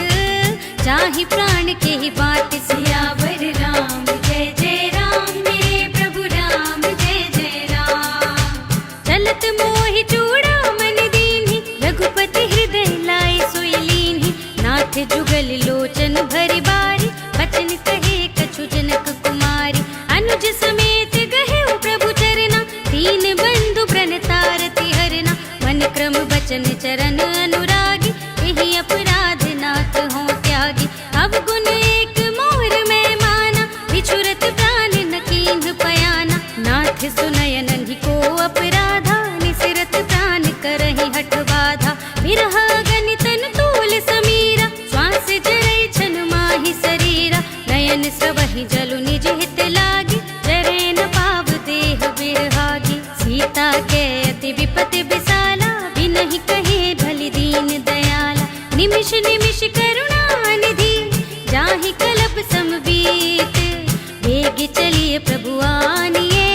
जाहि प्राण के ही बाट। सियावर राम जय जय राम, मेरे प्रभु राम जय जय राम। चलत मोहि चूड़ामणि दीन्हि, रघुपति हृदय लाए सोई लीन्हि। नाथ जुगल लोचन भरि बारी, बचन कहे कछु जनक कुमारी। अनुज समेत गहेउ प्रभु चरना, दीन बंधु प्रणतारति हरना। मन क्रम बचन चरण अनुरागी, यही अपराध नाथ हों त्यागी। अवगुण एक मोर में माना, बिछुरत प्राण न कीन्ह पयाना। नाथ सुनय नन्हि को अपराधा, निसिरत प्राण करहि हठ बाधा। विरह गनितन तूल समीरा, श्वास जरै छन माहि शरीरा। नयन स्रवहि जलु निज हित लागी, जरै न पाव देह बिरहागी। सीता के अति विपति विसाला, बिनहि कहे भलि दीन दयाला। निमिष निमिष करुणा निधि, जाहि कलप समबीत। वेग चलिए प्रभु आनिए,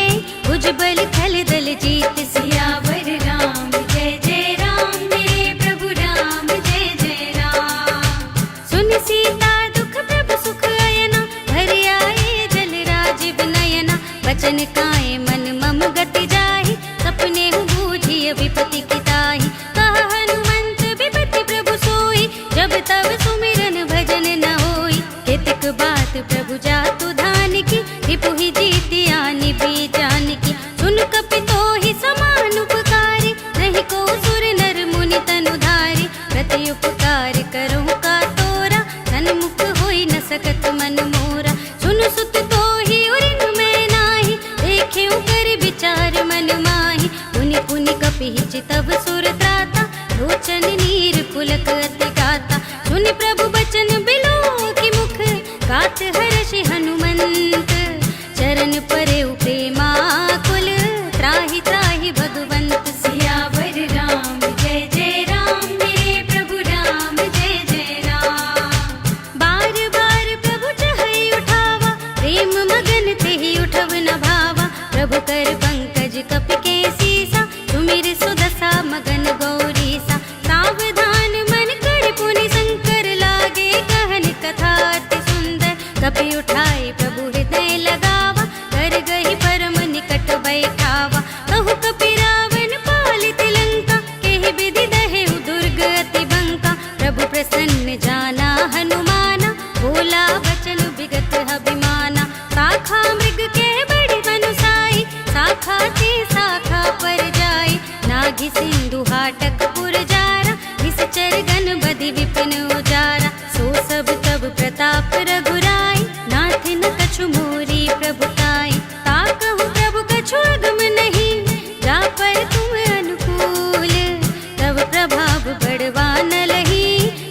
भुजबल थल दल जीत। सियावर राम जय जय राम, मेरे प्रभु राम जय जय राम। सुन सीता दुख प्रभु सुख अयना, भर आए जल राज विनयना। वचन काए मन मम गति जाहि, सपने हूँ बूझिय विपति की ताहि। कहा हनुमंत विपति प्रभु सोई, जब तब सुमिरन भजन न होई। हितक बात प्रभु जातु धान की, रिपु ही जीति आनि भी जान की। सुन कपि तोहि समान उपकारी, नहीं को सुर नर मुनि तनु धारी। प्रति उपकार करहु का तोरा, सन्मुख होई न सकत मन मोरा। सुन सुत तोहि उरिन में नाही, देखेउ कर विचार मन माहि। पुनि पुनि कपि चितव सुर त्राता, लोचन नीर पुलक अति गाता। सुनि प्रभु बचन बिलोकि मुख, गात हर्षि हनुमंत। चरण परेउ प्रेमाकुल, त्राहि त्राहि भगवंत। सियावर राम जय जय राम, मेरे प्रभु राम जय जय राम। बार बार प्रभु चहई उठावा, प्रेम मगन तेहि उठव न भावा। प्रभु कर पंकज कपि के सीसा, सुमिर सुदशा मगन गौरीसा। सावधान मन कर पुनि शंकर, लागे कहन कथा अति सुंदर। कपि उठाए प्रभु हृदय लगावा, कर गही परम निकट बैठावा। कहु कपि रावण पालित लंका, केहि विधि दहेउ दुर्ग अति बंका। प्रभु प्रसन्न जाना हनुमाना, बोला बचन विगत अभिमाना। शाखा मृग के बड़ी बनुसाई, शाखा ते शाखा पर जाई। नाघि सिंधु हाटक पुर जारा, निश्चर गण बधि विपिन उजारा। सो सब तब प्रताप रघुराई, नाथ न कछु मोरी प्रभुताई। ताकहु प्रभु कछु अगम नहीं, जा पर तुम अनुकूल। तब प्रभाव बढ़वा न लही,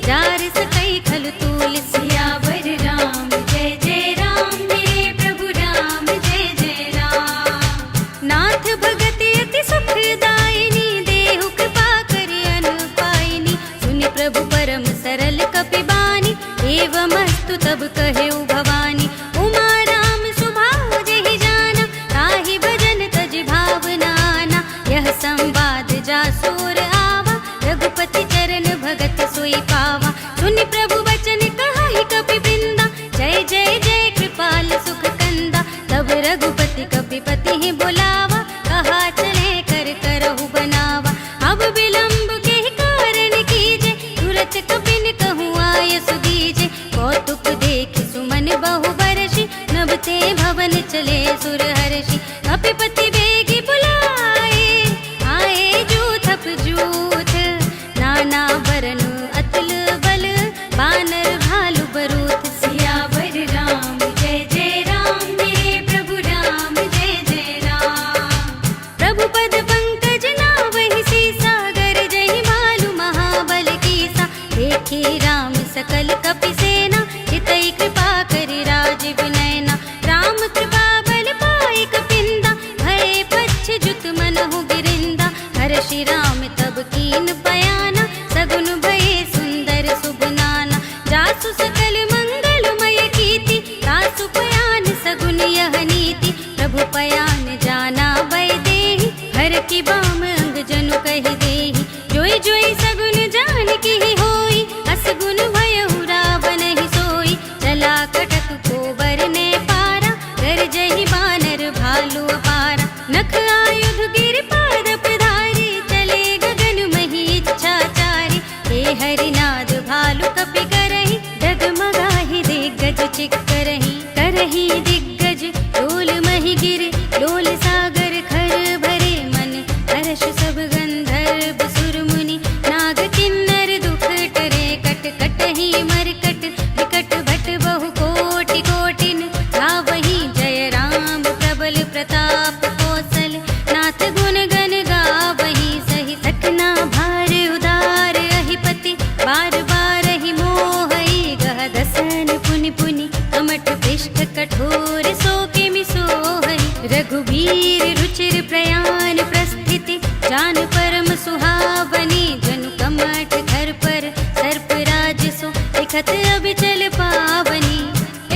जार सकई खल तूल। सियावर राम जय जय राम, मेरे प्रभु राम जय जय राम। नाथ भगति अति सुखदायिनी, देहु कृपा करि अनुपायिनी। सुनि प्रभु परम सरल कपि बानी, एवमस्तु तब कहेउ भवानी। उमा राम स्वभाव जेहि जान, बहु बरसी, नभते भवन चले सुर हर्षि। कपिपति बेगी बुलाए, आए जूथ जूथ, नाना बरन अतुल बल, बानर भालु बरूथ। सियावर राम जय जय राम, मेरे प्रभु राम जय जय राम। प्रभु पद पंकज नावहि सीसा, गर जहि भालु महाबल कीसा। देखे राम सकल कपि सेना, हितै कृपा करि राजीव नयना। राम कृपा बल पाई कपिंदा, भय पच्छ जुत मनहु गिरिंदा। हर्षि राम तब कीन बयाना, सगुन भये सुंदर शुभ नाना। जासु सकल मंगलमय कीर्ति, तासु पयान सगुन यह नीति। प्रभु पयान जाना भय देहि, हर की बाम अंग जनु कहि देहि। जोई जोई सगुन जान की होई, असगुन भयहु रावण ही सोई। चला कटक को बरने पारा, कर जहि बानर भालु अपारा। नख आयुध गिर पाद पधारी, चले गगन मही इच्छाचारी। हे हरिनाद भालु कपि करहि, डगमगाहि दिग्गज चिक्करहि। करहि दिग्गज लोल महि गिर, लोल सागर खर भरे मन। हर्ष सब गंधर्व सुर मुनि, नाग किन्नर दुख टरे। कट कटहि मरकट, विकट भट बहु कोटि कोटिन। गावहि जय राम प्रबल प्रताप कौशल, नाथ गुण गण गावहि सहि। सकना भार उदार अहिपति, बार बार ही मोहई। गह दसन पुनि पुनि, कमठ पृष्ठ कठोर सो किमि सोहई। रघुबीर रुचिर प्रयाण प्रस्थिति, जान परम सुहावनी। जनु कमठ घर पर सर्प राज सो, लिखत अबिचल पावनी।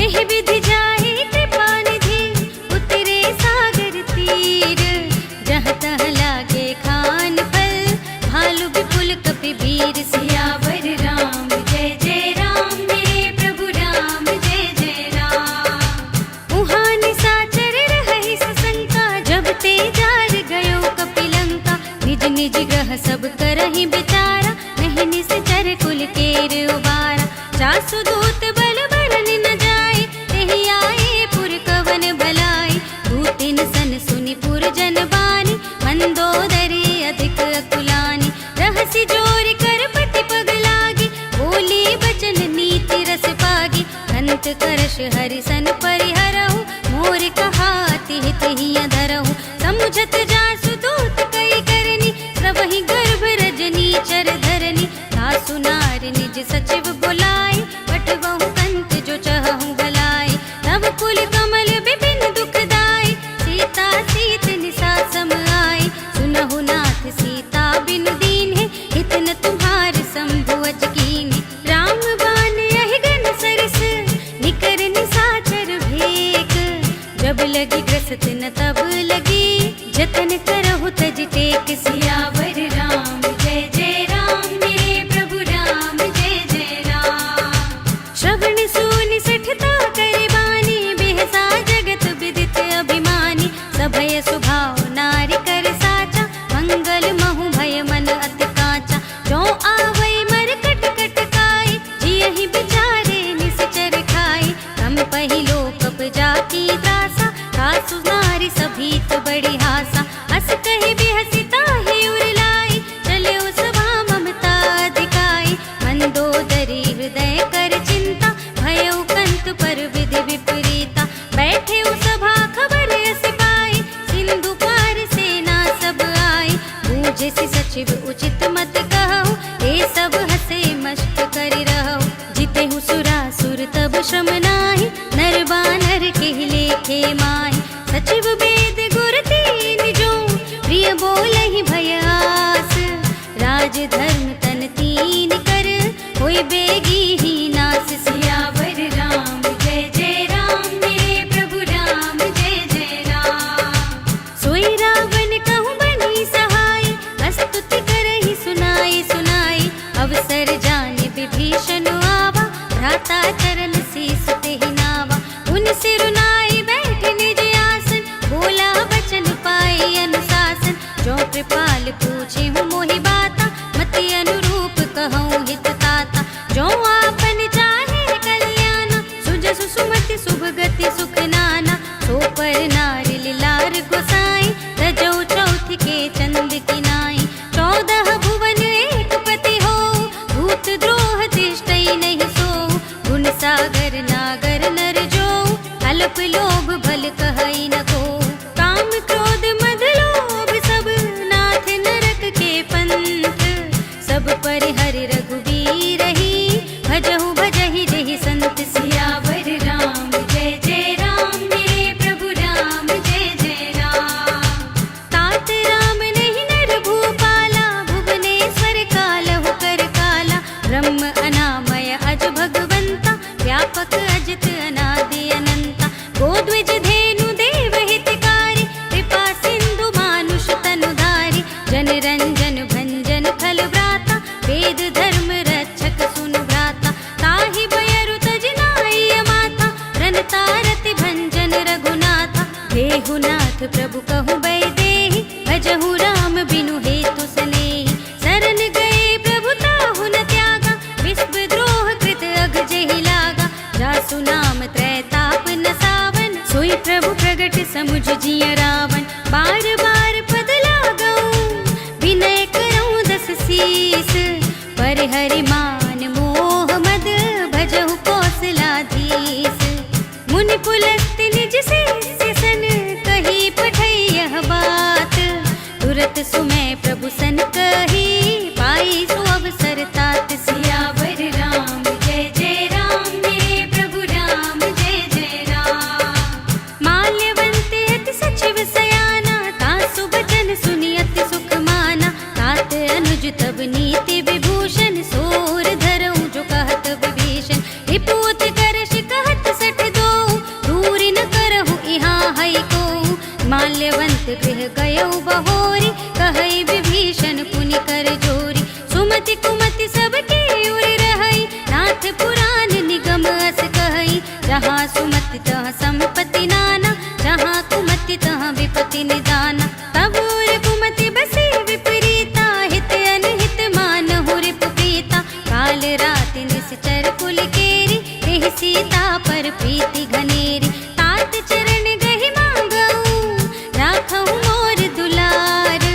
एहि विधि जाहि कृपा निधि, उतरे सागर तीर। जहाँ तहाँ लागे खान फल, भालु विपुल कपि वीर। सियावर राम जय जय राम, मेरे प्रभु राम जय जय राम। उहाँ निशाचर रहहि सशंका, जब ते जार गयो कपिलंका। निज निज ग्रह सब करहि बिचारा, नहीं निश्चर कुल केर उबारा। जासु दूत बल बरन न जाए, तेहि आए पुर कवन भलाई। दूतिन सन सुनि पुर जन बानी, मंदोदरी अधिक अकुलानी। रहसि जोर कर पति पग लागी, बोली बचन नीति रस पागी। अंत करश हरि सन परिहरहु, मोर कहाति हित हिय धरहु। समुझत जासु दूत कई करनी, सबहि गर्भ रजनी चर धरनी। सासु नार निज सचिव बुलाए, पठवहु कंत जो चहहु भलाई। तब कुल कमल विपिन दुखदाई, सीता सीत निसा सम आई। सुनहु नाथ सीता बिनु दीन्हे, हित न तुम्हार शंभु अज कीन्हे। राम बाण यहि गन सरिस, निकर निशाचर भेक। जब लगी ग्रसत न तब लगी, जतन करहु तज टेक। सियावर राम जय जय राम, मेरे प्रभु राम जय जय राम। श्रवण सुनि सठता करे बानी, बेहसा जगत विदित अभिमानी। सभय सुभाव नारी कर साचा, मंगल महु भय मन अति काचा। जो आवै मर कट कट काई, जियहि बिचारे निश्चर खाई। कम पहिलो कप जाकी त्रासा, सासु नारी सभीत बड़ी हासा। हस कहि बिहसि ताहि उर लाई, चले उस सभा ममता दिखाई। मंदोदरी हृदय कर चिंता, भयउ कंत पर विधि विपरीता। बैठे उस सभा खबर अस पाई, सिंधु पार सेना सब आई। बूझे सचिव उचित मत कहु, हे सब हसे मस्त करि रहु। जितेहु सुरासुर तब श्रम नाही, नर बानर केहि लेखे माहि। सचिव वेद गुर तीन जो, प्रिय बोलहि भय आस। राज धर्म तन तीन कर, होय बेगी ही नास। सियावर राम जय जय राम, मेरे प्रभु राम जय जय राम। सोई रावण कहूँ बनी सहाय, अस्तुति करहि सुनाई सुनाई। अवसर जाने विभीषण आवा, भ्राता चरण शीस तेहि नावा। उन सिरुनाई बैठ निज आसन, बोला बचन पाई अनुशासन। जो कृपाल पूछे हूँ मोहि बाता, मति अनुरूप कहूँ हित ताता। जो आपन चाहे कल्याण, सुजसु सुमति वेद धर्म रक्षक सुन भ्राता, ताहि बयरु तजनाय माता, रनता रति भंजन रघुनाथा। देहुनाथ प्रभु कहु बैदेहि, भजहु राम बिनु हेतु सनेहि। शरण गए प्रभु ताहु न त्यागा, विश्वद्रोह कृत अघ जेहि लागा। जासु नाम त्रैताप न सावन, सोई प्रभु प्रगट समुझ जिय रावण। बार बार पद लागऊं, विनय करऊं दस शीस। पर हरि मान मोह मद, भजहु कौशलाधीश। मुनि पुलस्त्य निज शिष्य सन, कही पठई यह बात। तुरत सुमय प्रभु सन कही, पाई सो अवसर तात। सियावर राम जय जय राम, मेरे प्रभु राम जय जय राम। माल्यवंत अति सचिव सयाना, तासु बचन सुनि अति सुख माना। तात अनुज तब नीति विभूषण, सोर धरऊं जो कहत विभीषण। रिपुत करश कहत सठ दो, दूरि न करहु इहाँ है को। माल्यवंत गृह गयऊ बहोरी, कहई विभीषण पुनि कर जोरी। सुमति कुमति सबके उर रहई, नाथ पुराण निगम अस कहई। जहाँ सुमति तहाँ संपत्ति नाना, जहाँ कुमति तहाँ विपत्ति निदाना। तब उर कुमति बसी विपरीता, हित अनहित मानहु रिपु प्रीता। काल राति निश्चर कुल केरी, तेहि सीता पर प्रीति घनेरी। तात चरण गहि मांगऊं, राखऊं मोर दुलार।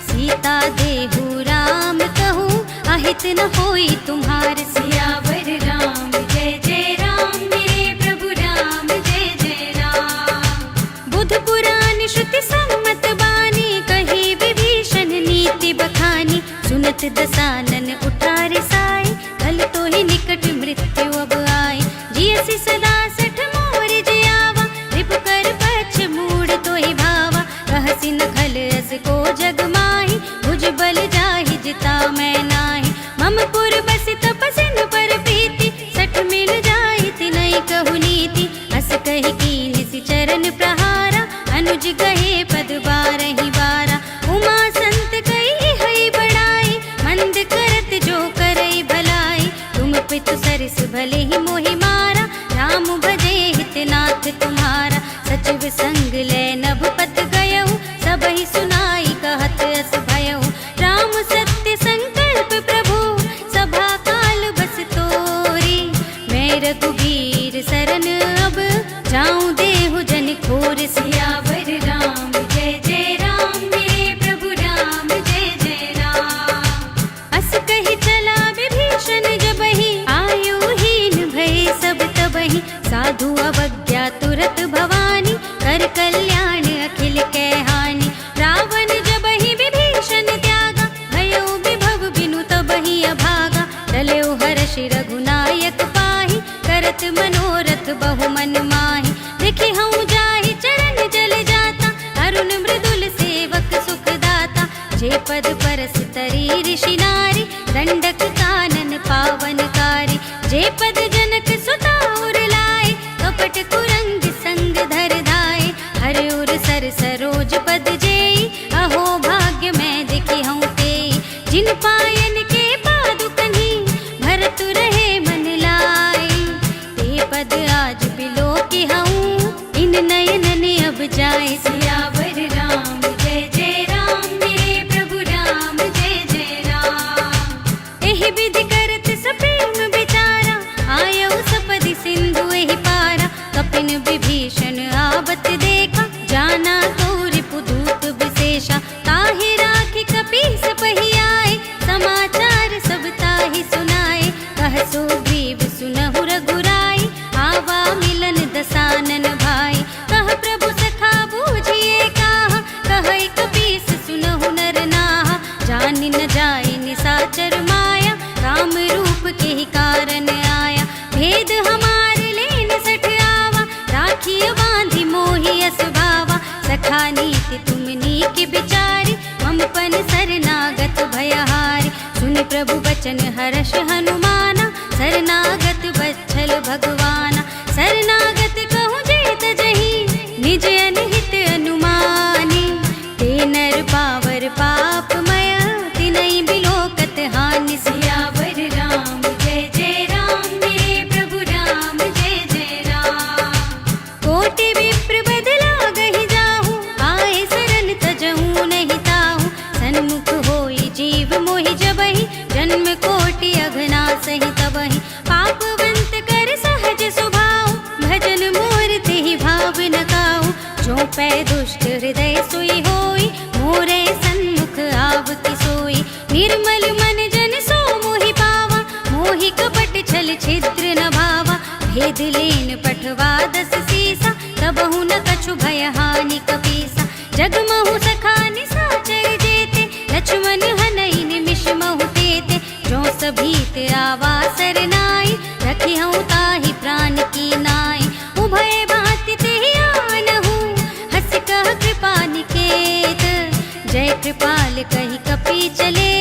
सीता देहु राम कहूँ, अहित न होई तुम्हार। सियावर राम जय जय राम, मेरे प्रभु राम जय जय राम। बुध पुराण श्रुति सम्मत बानी, कही विभीषण नीति बखानी। सुनत दसानन उठारे साई, कल तो ही निकट मृत्यु अब आए। जियसि सदा सठ मोर जियावा, रिपु कर पक्ष मूढ़ तो ही भावा। कहसि न खल अस को जग माही, भुज बल जाहि जिता मैं नाही। मम पुर बसि तपसिन पर प्रीति, सठ मिल जाहि तिनहि कहु नीति। अस कहि कीन्हि सि चरण प्रहारा, अनुज गहे पद बारहि बारा। उमा संत कही हई बड़ाई, मंद करत जो करई भलाई। तुम पितु सरस भले ही मोहि मारा, राम भजे हित नाथ तुम्हारा। सचिव संग ले नभ पत गयऊ, सबहि सुनाई कहत अस भयऊ। राम सत्य संकल्प प्रभु, सभा काल बस तोरी। मैं रघुबीर सरन अब, जाऊं देहु जन खोर। सियावर राम जय जय राम, मेरे प्रभु राम जय जय राम। अस कही चला विभीषण जबहि, आयुहीन भय सब तबहि। साधु अवज्ञा तुरत भवानी, कर कल्याण अखिल कै हानि। रावण जबहि विभीषण त्यागा, भयउ विभव बिनु तबहि अभागा। टलऊ हर्ष रघुनायक पाहि, करत मनोरथ बहु मन माहि। देखि हऊँ जाहि चरण जल जाता, अरुण मृदुल सेवक सुख दाता। जे पद परस तरी ऋषि नारी, दंडक कानन पावनकारी। जे पद जनक सुता उर लाए, कपट कुरंग संग धर धाए। हर उर सर सरोज पद जेई, अहो भाग्य मैं देखि हूँ तेई। जिन पायन के पादुकन्हि, भरत रहे मन लाई। ते पद आज बिलो की हूँ, इन नयनन अब जाए। सियावर राम जय जय राम, मेरे प्रभु राम जय जय राम। एहि विधि करत सप्रेम विचारा, आयऊ सपदि सिंधु एहि पारा। कपिन विभीषण आवत देखा, जाना तो रिपु दूत विशेषा। ताहि राखि कपीस पहि आए, समाचार सब ताहि सुनाए। कह सुग्रीव सुनहु रघुराई, आवा मिलन दसानन भाई। कह प्रभु सखा बूझिए काहा, कहै कपीस सुनहु नर नाहा। जानि न जाय निसाचर माया, राम रूप के ही कारण आया। भेद हमार लेन सठ आवा, राखिय बांधि मोहि अस भावा। सखा नीति तुम नीक बिचारी, मम पन शरणागत भयहारी। सुनि प्रभु बचन हर्ष हनुमाना, शरणागत बच्छल भगवाना। शरणागत कहूँ जेत जही, निज अनहित अनुमानी। ते नर पावर पापमय, तिनहि बिलोकत हानि। सियावर राम जय जय राम, मेरे प्रभु राम जय जय राम। कोटि विप्र बदला गहि जाहू, आए सरन तजहू नहीं ताहू। सन्मुख होई जीव मोहि जबहि, जन्म कोटि अघना सहि तबहि। पापवंत कर सहज स्वभाव, भजन मोर तेहि भाव न काहू। जो पै दुष्ट हृदय सोई होई, मोरे सन्मुख आवति सोई। निर्मल मन जन सो मोहि पावा, मोहि कपट छल छिद्र न भावा। भेद लेन पठवा दस सीसा, तबहु न कछु भय हानि कपीसा। जगमहु सखा निसाचर जेते, लक्ष्मण हनई निमिष महु तेते। जो सभीत आवा सरनाई, रखिहउँ ताहि प्राण की नाई। उभय भांति तेहि आनहु, हँस कह कृपा निकेत। जय कृपाल कहि कपि चले,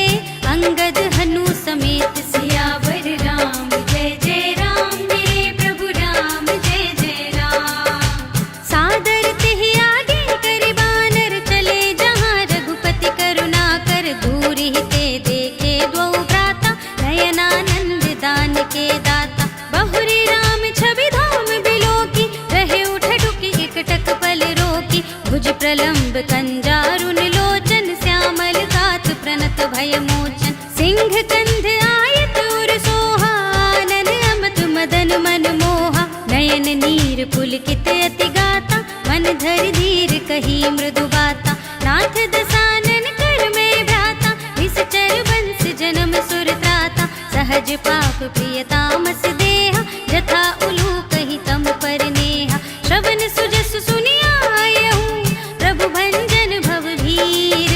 अंगद हनु समेत। सियावर राम जय जय राम, मेरे प्रभु राम जय जय राम। सादर तेहि आगे करि बानर, चले जहाँ रघुपति करुणा कर। दूरि ते देखे द्वौ भ्राता, नयनानंद दान के दाता। बहुरी राम छवि धाम बिलोकी, रहे उठडुकि एकटक पल रोकी। भुज प्रलंब कंजारुन लोचन, श्यामल गात प्रणत भय मोचन। सिंह कंध आयत उर सोहा, आनन अमत मदन मन मोहा। नयन नीर पुलकित अति गाता, मन धर धीर कही मृदु बाता। नाथ दसानन कर में भ्राता, निश्चर वंश जन्म सुर त्राता। सहज पाप प्रियतामस देहा, जथा उलूक ही तम पर नेहा। श्रवण सुजस सुनि आयहु, प्रभु भंजन भव भीर।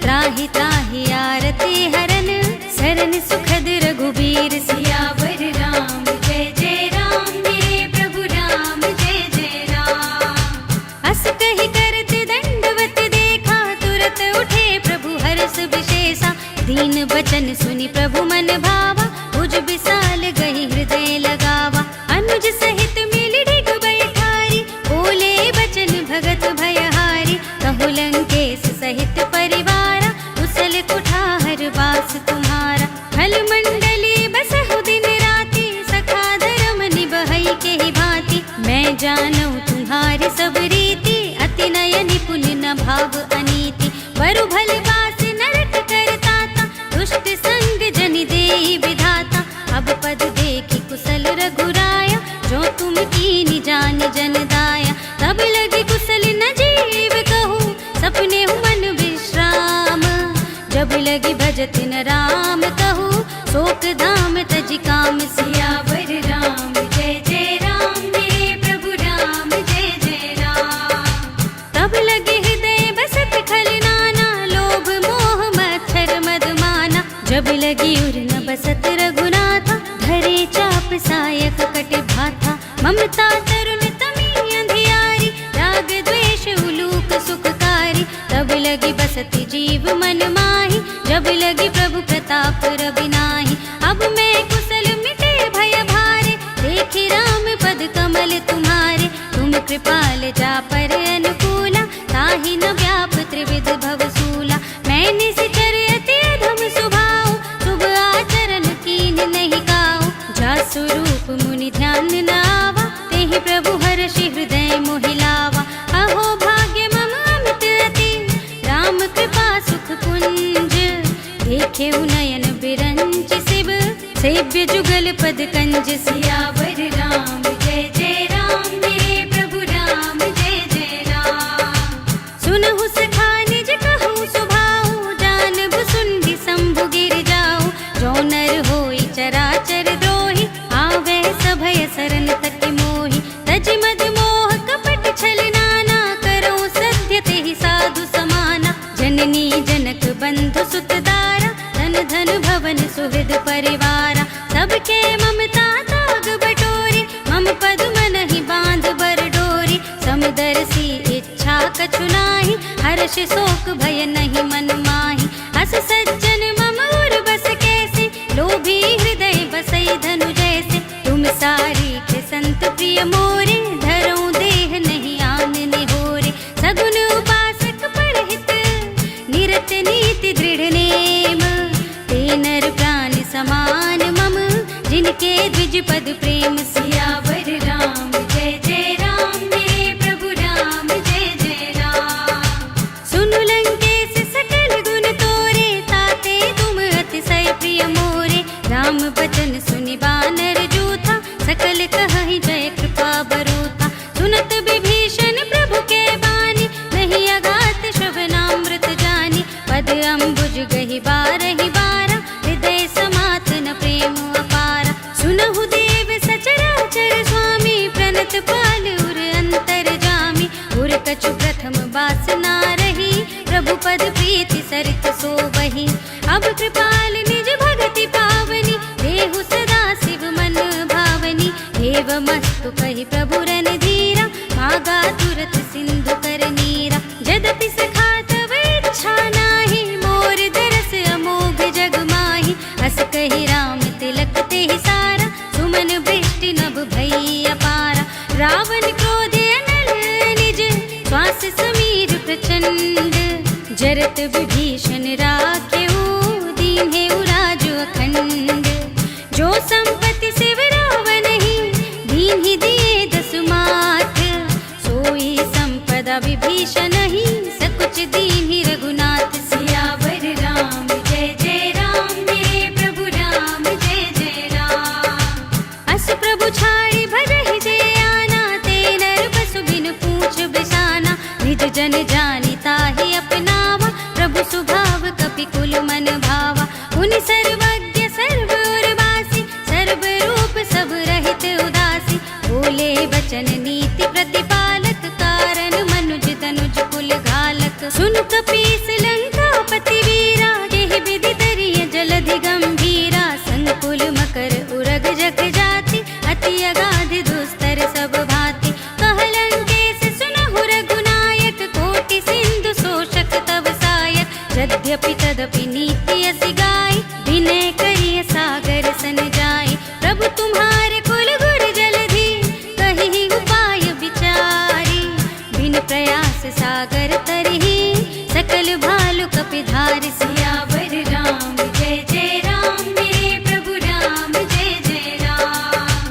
त्राहि त्राहि आरती हरन, शरण सुखद रघुबीर। सियावर राम जय जय राम, मेरे प्रभु राम जय जय राम। अस कहि करत दंडवत देखा, तुरत उठे प्रभु हर्ष विशेषा। दीन बचन सुनि प्रभु मन भावा, भुज विशाल गहि हृदय लगावा। अनुज सहित मिलि डिग बैठारी, बोले बचन भगत भयहारी। कहु लंकेश सहित परिवारा, कुशल कुठार वास तुम्हारा। खल मंडली बसहु दिन राति, सखा धर्म निबहै केहि भांति। मैं जानऊ तुम्हारी सब रीति, अति नय निपुण न भाव अनीति। बरु भल बास नरक करताता, दुष्ट संग जनि देहि विधाता। अब पद देखि कुशल रघुराया, जो तुम कीनि जानि जन दाया। तब लगी कुशल न जीव कहूँ, सपने मन विश्राम। जब लगी भजत न राम कहूँ, शोक धाम तजि काम। सियावर राम जय जय राम, मेरे प्रभु राम जय जय राम। तब लगे हृदय बसत खल नाना, लोभ मोह मच्छर मद माना। जब लगी उर न बसत रघुनाथा, धरे चाप सायक कट भाथा। ममता तरुण तमी अंधियारी, राग द्वेष उलूक सुखकारी। तब लगी बसती जीव मन माही, जब लगी प्रभु प्रताप रवि नाही। अब मैं कुशल मिटे भय भारे, देखि राम पद कमल तुम्हारे। तुम कृपाल जा पर अनुकूला, ताहि न व्याप त्रिविध भवसूला। मैं निश्चर अति अधम स्वभाव, शुभ आचरण कीन नहीं काहू। जा स्वरूप मुनि ध्यान न आवा, तेहि प्रभु हर्षि हृदय मोहि लावा। अहो भाग्य मम अमित अति, राम कृपा सुख पुंज। देखे नयन बिरंच शिव, सेव्य जुगल पद कंज। सियावर राम जय जय राम, मेरे प्रभु राम जय जय राम। सुनहु सखा निज कहूँ सुभाऊ, जानबु सुंदि शंभु गिर जाऊ। जो नर होई चराचर द्रोही, आवे सभय सरन तति मोहि। तज मद मोह कपट छल नाना, करो सत्य तेहि साधु समाना। जननी जनक बंधु सुत दारा, धन धन भवन सुहृद परिवारा। सबके ममता ताग बटोरी, मम पद मनहि बांध बर डोरी। समदर्शी इच्छा कछु नाही, हर्ष शोक भय नहीं मन माही। अस सज्जन मम उर बस कैसे, लोभी हृदय बसई धनु जैसे। तुम सारी के संत प्रिय मोरे, धरऊं देह नहीं आन निहोरे। सगुन उपासक परहित, निरत नीति दृढ़ नेम। ते नर प्राण जिनके द्विज पद प्रेम सियावर राम जय जय राम मेरे प्रभु राम जय जय राम। सुनु लंकेश सकल गुण तोरे ताते तुम अतिशय प्रिय मोरे। राम बचन सुनि बानर जूथा सकल कहहि जय कृपा बरूथा। सुनत विभीषण प्रभु के बानी नहीं अगात श्रवणामृत जानी। पद अम्बुज गहि बारहि बारा हृदय समातन प्रेम अपारा। सुनहु देव सचराचर स्वामी प्रणत पाल उर अंतर जामी। उर कछु प्रथम वासना रही प्रभु पद प्रीति सरित सोबहि। अब कृपाल निज भगति पावनी देहु सदा शिव मन भावनी। एवमस्तु कहि प्रभु रणधीरा मागा तुरत सिंधु कर नीरा। यद्यपि सखा तव इच्छा नाही मोर दरस अमोघ जग माही। अस कहि राम तिलक तेहि सारा सुमन वृष्टि नभ भई अपारा। रावण क्रोधे अनल निज श्वास समीर प्रचंड। जरत विभीषण राखेऊ दीन्हेउ राज अखंड। जो संपत्ति शिव रावण ही दीन्हि दिए दसु मात। सोई संपदा विभीषण ही सकुच दीन्हि रघुनाथ। सियावर राम जय जय राम मेरे प्रभु राम जय जय राम। अस प्रभु छाड़ी भरहि जे आना ते नर पशु बिनु पूछ बिसाना। निज जन जानि ताहि अपनावा प्रभु स्वभाव कपि कुल मन भावा। मुनि सर्वज्ञ सर्व उर्वासी सर्व रूप सब रहित उदासी। बोले बचन नीति प्रतिपालक कारण मनुज तनुज कुल घालक। सुनु कपीस लंकापति वीरा केहि विधि तरिय जलधि गंभीरा। संकुल मकर उरग जग जाति अति अगाध दुस्तर सब भांति। कह लंकेश सुनहु रघुनायक कोटि सिंधु शोषक तव सायक। यद्यपि तदपि नीति असि गाई विनय करिय सागर सन जाई। प्रभु तुम्हारे कुल गुर जलधि कहि उपाय विचारी। बिन प्रयास सागर तरहि सकल भालु कपि धारि। सियावर राम जय जय राम मेरे प्रभु राम जय जय राम।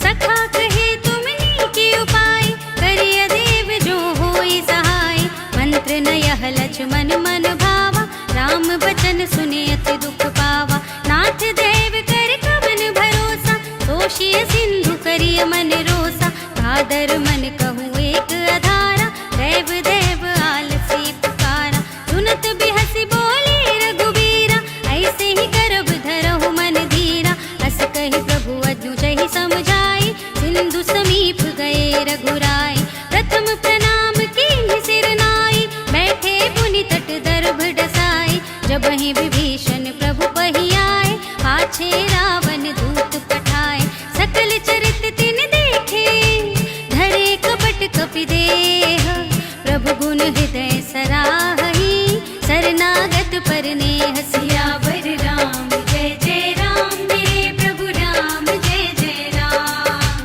सखा कहे तुम नीकी उपाय करिय देव जो होई सहाय। मंत्र नयह लक्ष्मण मन भावा राम बचन सुने अति दुख पावा। नाथ देव कर कवन भरोसा तोषिय सिंधु करिय मन रोसा। कादर मन कहूँ एक अधारा देव देव आलसी पुकारा। सुनत बिहसी बोले रघुबीरा ऐसे ही करब धरहु मन धीरा। अस कहि प्रभु अनुजहि समझाई सिंधु समीप गए रघुराई। प्रथम प्रणाम कीन्हि सिर नाई बैठे पुनि तट दर्भ डसाई। जबहि विभीषण प्रभु पहि आए पाछे रावण दूत पठाए। सकल चरित तिन देखे धरे कपट कपि देह। प्रभु गुण हृदय सराहहि शरणागत पर नेह। सियावर राम जय जय राम मेरे प्रभु राम जय जय राम।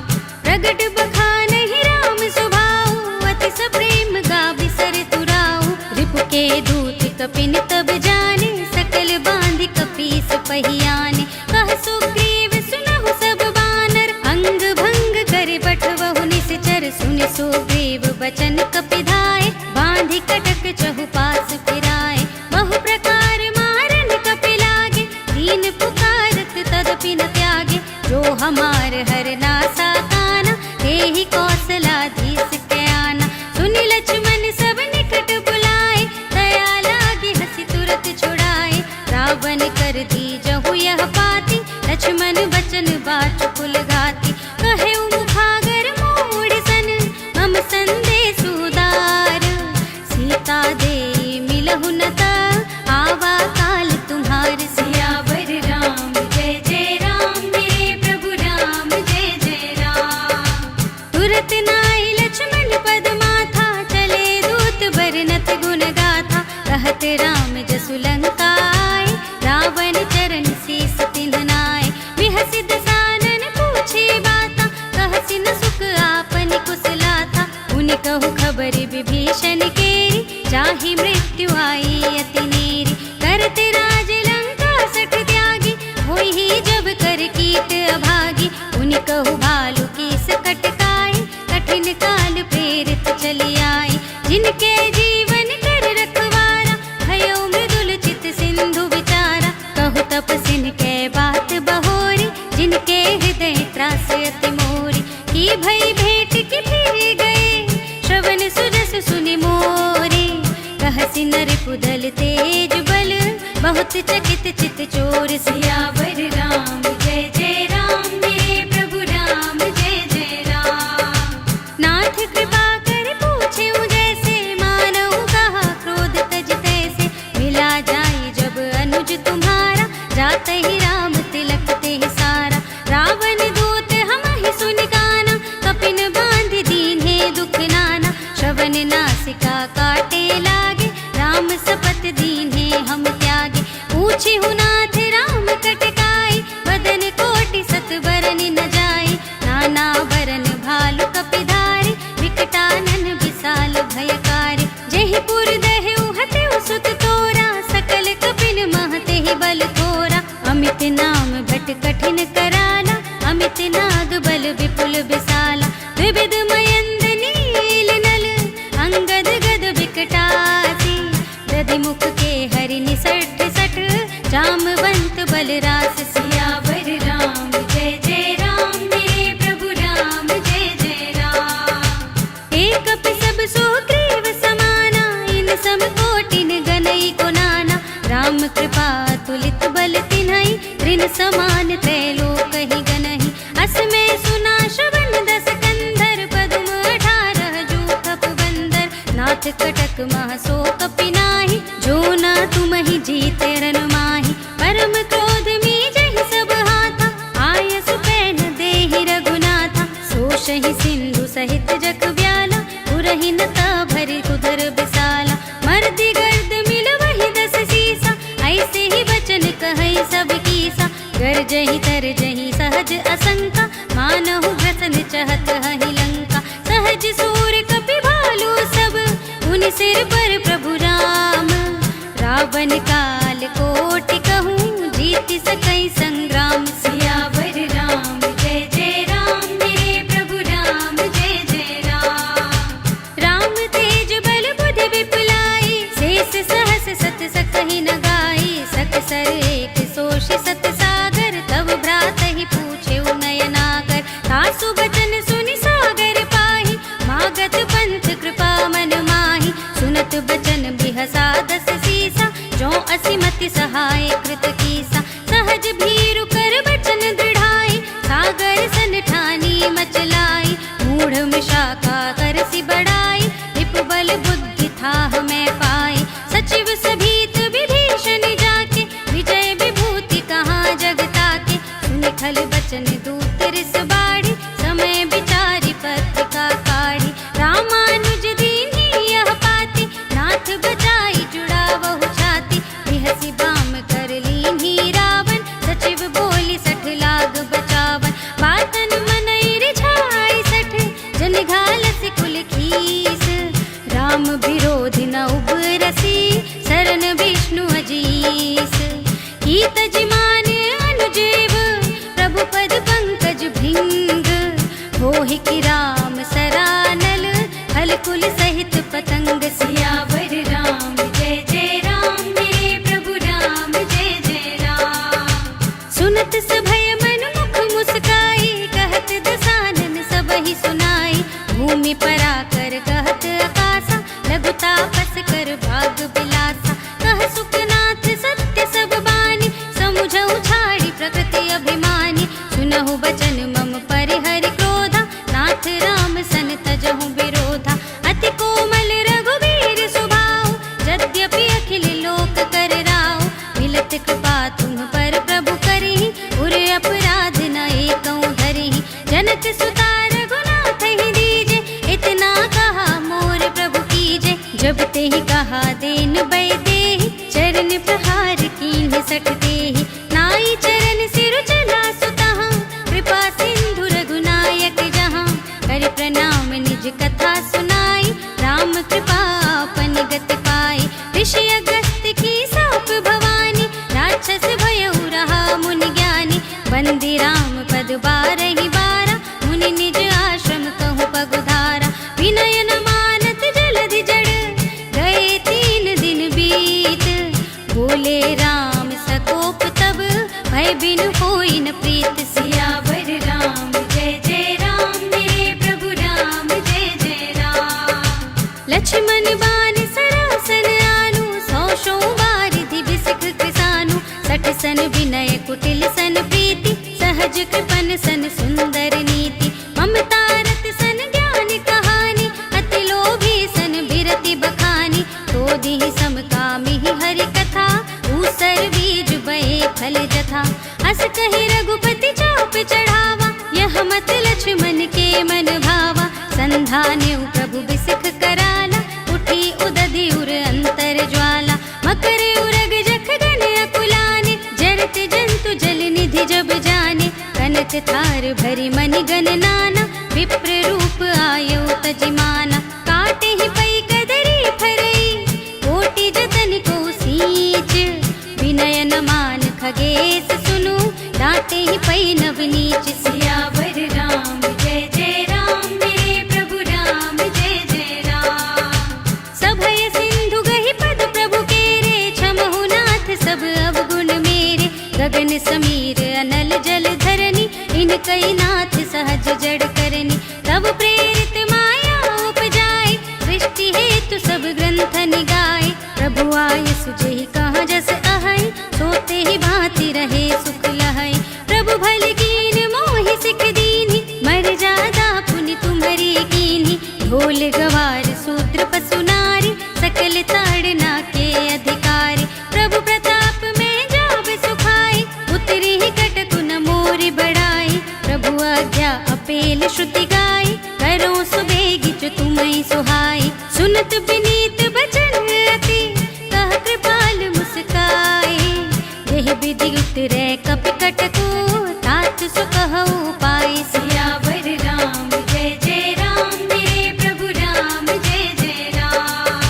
प्रगट बखानहि राम स्वभाव अति सप्रेम गा बिसर तुराऊ। रिपु के दूत कपिन तब जाने सकल बांधि कपीस पहियाने। कह सुग्रीव सुनहु सब बानर अंग भंग कर बठवहु निश्चर। सुनि सुग्रीव बचन कपि धाय बांधि कटक चहुपास फिराए। बहु प्रकार मारन कपि लागे दीन पुकारत तदपि न त्यागे। जो हमार हर नासा काना तेहि कौशलाधीश के आना। सुनि लक्ष्मण सब निकट बुलाए दया लागे हंसी तुरत छुड़ाए। रावण कर दीजहु यह पाती लक्ष्मण बचन बाचु कुल घाती। कहे मुखागर मोड़ सन मम संदेश उदार। सीता दे मिलहु न ता आवा काल तुम्हार। सियावर राम जय जय राम मेरे प्रभु राम जय जय राम। तुरत नाई लक्ष्मण पद माथा चले दूत बरनत गुण गाथा। कहत राम जसु लंका आए रावण चरण शीस तिन्ह नाय। बिहसि दसानन पूछे बाता कहसि न सुख आपनि कुशलाता। उनि कहु खबर विभीषण केरी जाहि मृत्यु आई अति नेरी। करत राज लंका सठ त्यागी होई ही जब कर कीट अभागी, उनि कहु भालु कीस कटकाई, कठिन काल प्रेरित चली आई। जिनके जीवन कर रखवारा, भयो मृदुल चित सिंधु विचारा, कहु तपसिन के बात बहोरी, जिनके हृदय त्रास अति मोरी। की भई भेंट की फिर गए, श्रवण सुजस सुनि मोरे, कहसि नर पुदल तेज बल, बहुत चकित चित चोर। सियावर राम जय जय राम, मेरे प्रभु राम जय जय राम। नाथ कृपा कर पूछे जैसे, मानऊ कहा क्रोध तज तैसे। मिला जाए जब अनुज तुम्हारा, जाते ही राम तिलक ते सारा। रावण दूत हमहि सुन गाना, कपिन बांध दीन्हे दुख नाना। श्रवण नासिका काटे लागे, राम सपत दीन्हे हम त्यागे। पूछी हूँ नाथ राम कटकाई, बदन कोटि सत बरन न जाए। नाना बरन भालु कपिधारी, विकटानन विशाल भयकारी। जेहि पुर दहेउ हतेउ सुत तोरा, सकल कपिन महते ही बल थोरा। अमित नाम भट कठिन कराला, अमित नाग बल विपुल विशाला। विविध मयंद नील नल, अंगद गद विकटासी। दधि मुख के हरि निसट सट, जामवंत बलरास। सियावर राम जय जय राम, मेरे प्रभु राम जय जय राम। एक कपि सब सुग्रीव समाना, इन सम कोटिन गनई को नाना। राम कृपा तुलित बल तिन्हई, त्रिन समान त्रैलोक ही गनहि। अस में सुना श्रवण दस कंधर, पद्म 18 जूथप बंदर। नाथ कटक मह सो कपि नाही, जो ना तुम ही जीते रन माही। परम क्रोध में जहि सब हाथा, आयस पैन देहि रघुनाथा। सोषहि सिंधु सहित जग व्याला, पुरहि नता भरि उदर विशाला। मर्दि गर्द मिल वही 10 सीसा, ऐसे ही बचन कहै सब कीसा। गरजहि तरजहि सहज असंका, मानहु ग्रसन चहत हहि लंका। सहज सूर कपि भालु सब, उनि सिर पर प्रभु राम। रावण काल कोटि कहूँ, जीति सकई संग्राम। सियावर राम जय जय राम, मेरे प्रभु राम जय जय राम। राम तेज बल बुद्धि विपुलाई, शेष सहस सत सकहि न गाई। सकसर एक सोषि सत सागर, तब भ्रात ही पूछे नयनागर। तासु बचन सुनि सागर पाहि, मागत पंथ कृपा मन माहि। सुनत बचन बिहसा 10 सीसा, जो असिमति सहाय कृत कीसा। सहज भीरु कर बचन दृढ़ाई, सागर सन ठानी मचलाई। मूढ़ मिशाखा करसि बढ़ाई, विप बल बुद्धि थाह मैं पाई। सचिव सभीत विभीषण जाके, विजय विभूति कहाँ जग ताके। सुनि खल बचन दूत रिस बाढ़ी, समय विचारी पत्रिका काढ़ी। रामानुज दीन्ही यह पाती, नाथ बचाई जुड़ावहु छाती। बिहसी बाम कर लीन्ही रावण, सचिव बोली 60 लाग बचावन। बातन मनई रिझाई 60, जन घालस कुल खीस। राम विरोधि न उबरसी, शरण विष्णु अजीस। की तजिमान अनुजेव, प्रभु पद पंकज भृंग। होहि की राम सरानल, हल कुल सहित पतंग। सियावर राम जय जय राम, मेरे प्रभु राम जय जय राम। सुनत सभय मन मुख मुस्काई, कहत दसानन सबहि सुनाई। भूमि पराकर कहत आकाशा, लघु तापस कर भाग बिलासा। कह सुखनाथ सत्य सब बानी, समुझऊ छाड़ी प्रकृति अभिमानी। सुनहु बचन मम परिहरि क्रोधा, नाथ राम सन तजहु विरोधा। अति कोमल रघुवीर सुभाऊ, यद्यपि अखिल लोक कर राऊ। मिलत कृपा तुम पर प्रभु करिहि, उर अपराध न एकऊ धरिहि। जनक सुता रघुनाथ ही दीजे, इतना कहा मोर प्रभु कीजे। जब ते वंदी राम पद बारहि बारा, मुनि निज आश्रम कहूँ पगुधारा। विनय न मानत जलधि जड़, गए 3 दिन बीत। बोले राम सकोप तब, भय बिन होई न प्रीत। सियावर राम जय जय राम, मेरे प्रभु राम जय जय राम। लक्ष्मण बान सरासन आनु, 100 वारिधि बिसिख किसानु। 60 सन विनय कुटिल सन प्रीति, सहज कृपन सन सुंदर नीति। ममता रत सन ज्ञान कहानी, अति लोभी सन बिरति बखानी। तो दिहि समकामी हरि कथा, ऊसर बीज बए फल जथा। अस कहि रघुपति चाप चढ़ावा, यह मत लक्ष्मण के मन भावा। संधान्यु प्रभु बिसिख कराला, उठी उदधि उर अंतर ज्वाला। मकर उरग जख गन अकुलाने, जरत जंतु जल निधि जब जाने। कनक थार भरी मनि गन नाना, विप्र रूप आयो तजिमाना। काटे ही पई कदरी फरई, कोटि जतन को सींच। विनय न मान खगेश सुनु, डांटे ही पई नवनीच। सियावर राम जय जय राम, मेरे प्रभु राम जय जय राम। सभय सिंधु गहि पद प्रभु केरे, छमहु नाथ सब अवगुण मेरे। गगन समीर अनल जल धरनी, इनकई नाथ सहज जड़ करनी। तब प्रेरित माया उपजाए, सृष्टि हेतु सब ग्रंथ निगाए। प्रभु आय सुजहि कहाँ जस अहै, सोते ही भांति रहे सुख लहै। प्रभु भल कीन मोहि सिख दीन्हि, मर जादा पुनि तुम्हरी कीन्हि। ढोल गवार सूत्र पशु नारी, सकल ताड़ना के अधिकारी। प्रभु प्रताप में जाब सुखाई, उतरी ही कटकु न मोरि बढ़ाई। प्रभु आज्ञा अपेल श्रुति गाई, करो सुबेगी जो तुम्हें सुहाई। सुनत विनीत बचन अति, कह कृपाल मुस्काए। यही विधि उतरे कपि कटकु, तात सुकहु पाई। सियावर राम जय जय राम, मेरे प्रभु राम जय जय राम।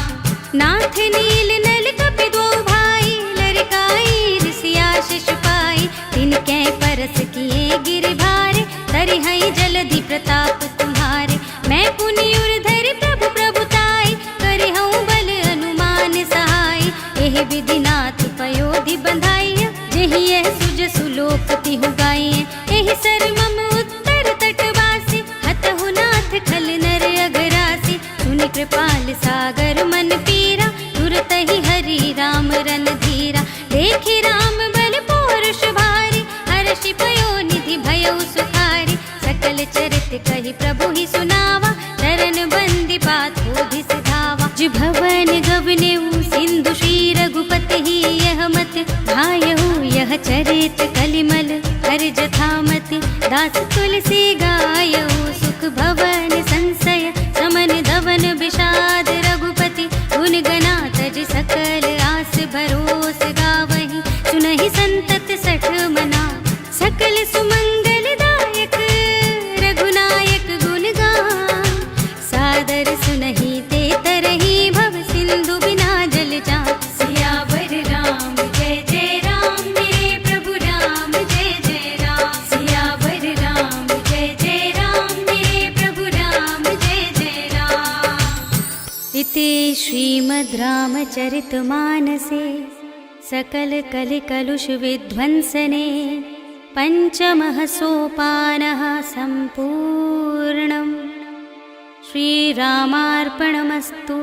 नाथ नील नल कपि दो भाई, लरिकाई ऋषिया शिष पाई। तिनके परस किए गिर भारे, तरिहै जलधि प्रताप तुम्हारे। मैं पुनि उर धरि प्रभु प्रभुताई, करिहउँ बल अनुमान सहाय। एहि विधि नाथ पयोधि बंधाइय, जेहि यह सुज सुलोक तिहु गाइय। एहि सर मम उत्तर तटवासी, हतहु नाथ खल नर अघरासी। सुनि कृपाल सागर मन पीरा, तुरत ही हरि राम रन धीरा। देखि राम बल पौरुष भारी, हर्षि पयो निधि भयउ सुखारी। सकल चरित कहि प्रभु ही सुनावा, चरण बंदी पाथोधि सिधावा। जिभवन गवनेउ सिंधु श्री रघुपति ही, यह मत भायहु यह चरित कलिमल हर जथामति। दास तुलसी गायहु, सुख भवन संशय समन धवन विषाद। रघुपति गुण गना तज सकल आस भरोस गावहि। सुनहि संतत सठ मना, सकल सुमंगल दायक। रघुनायक गुण गान, सादर सुनहि ते तरहि। भव सिंधु बिना जल जान। सियावर राम जय जय राम, मेरे प्रभु राम जय जय राम। सियावर राम जय जय राम, मेरे प्रभु राम जय जय राम। इति श्रीमद् रामचरितमानसे, सकल कलि कलुष विध्वंसने। पंचमः सोपानः सम्पूर्णम्। श्रीरामार्पणमस्तु।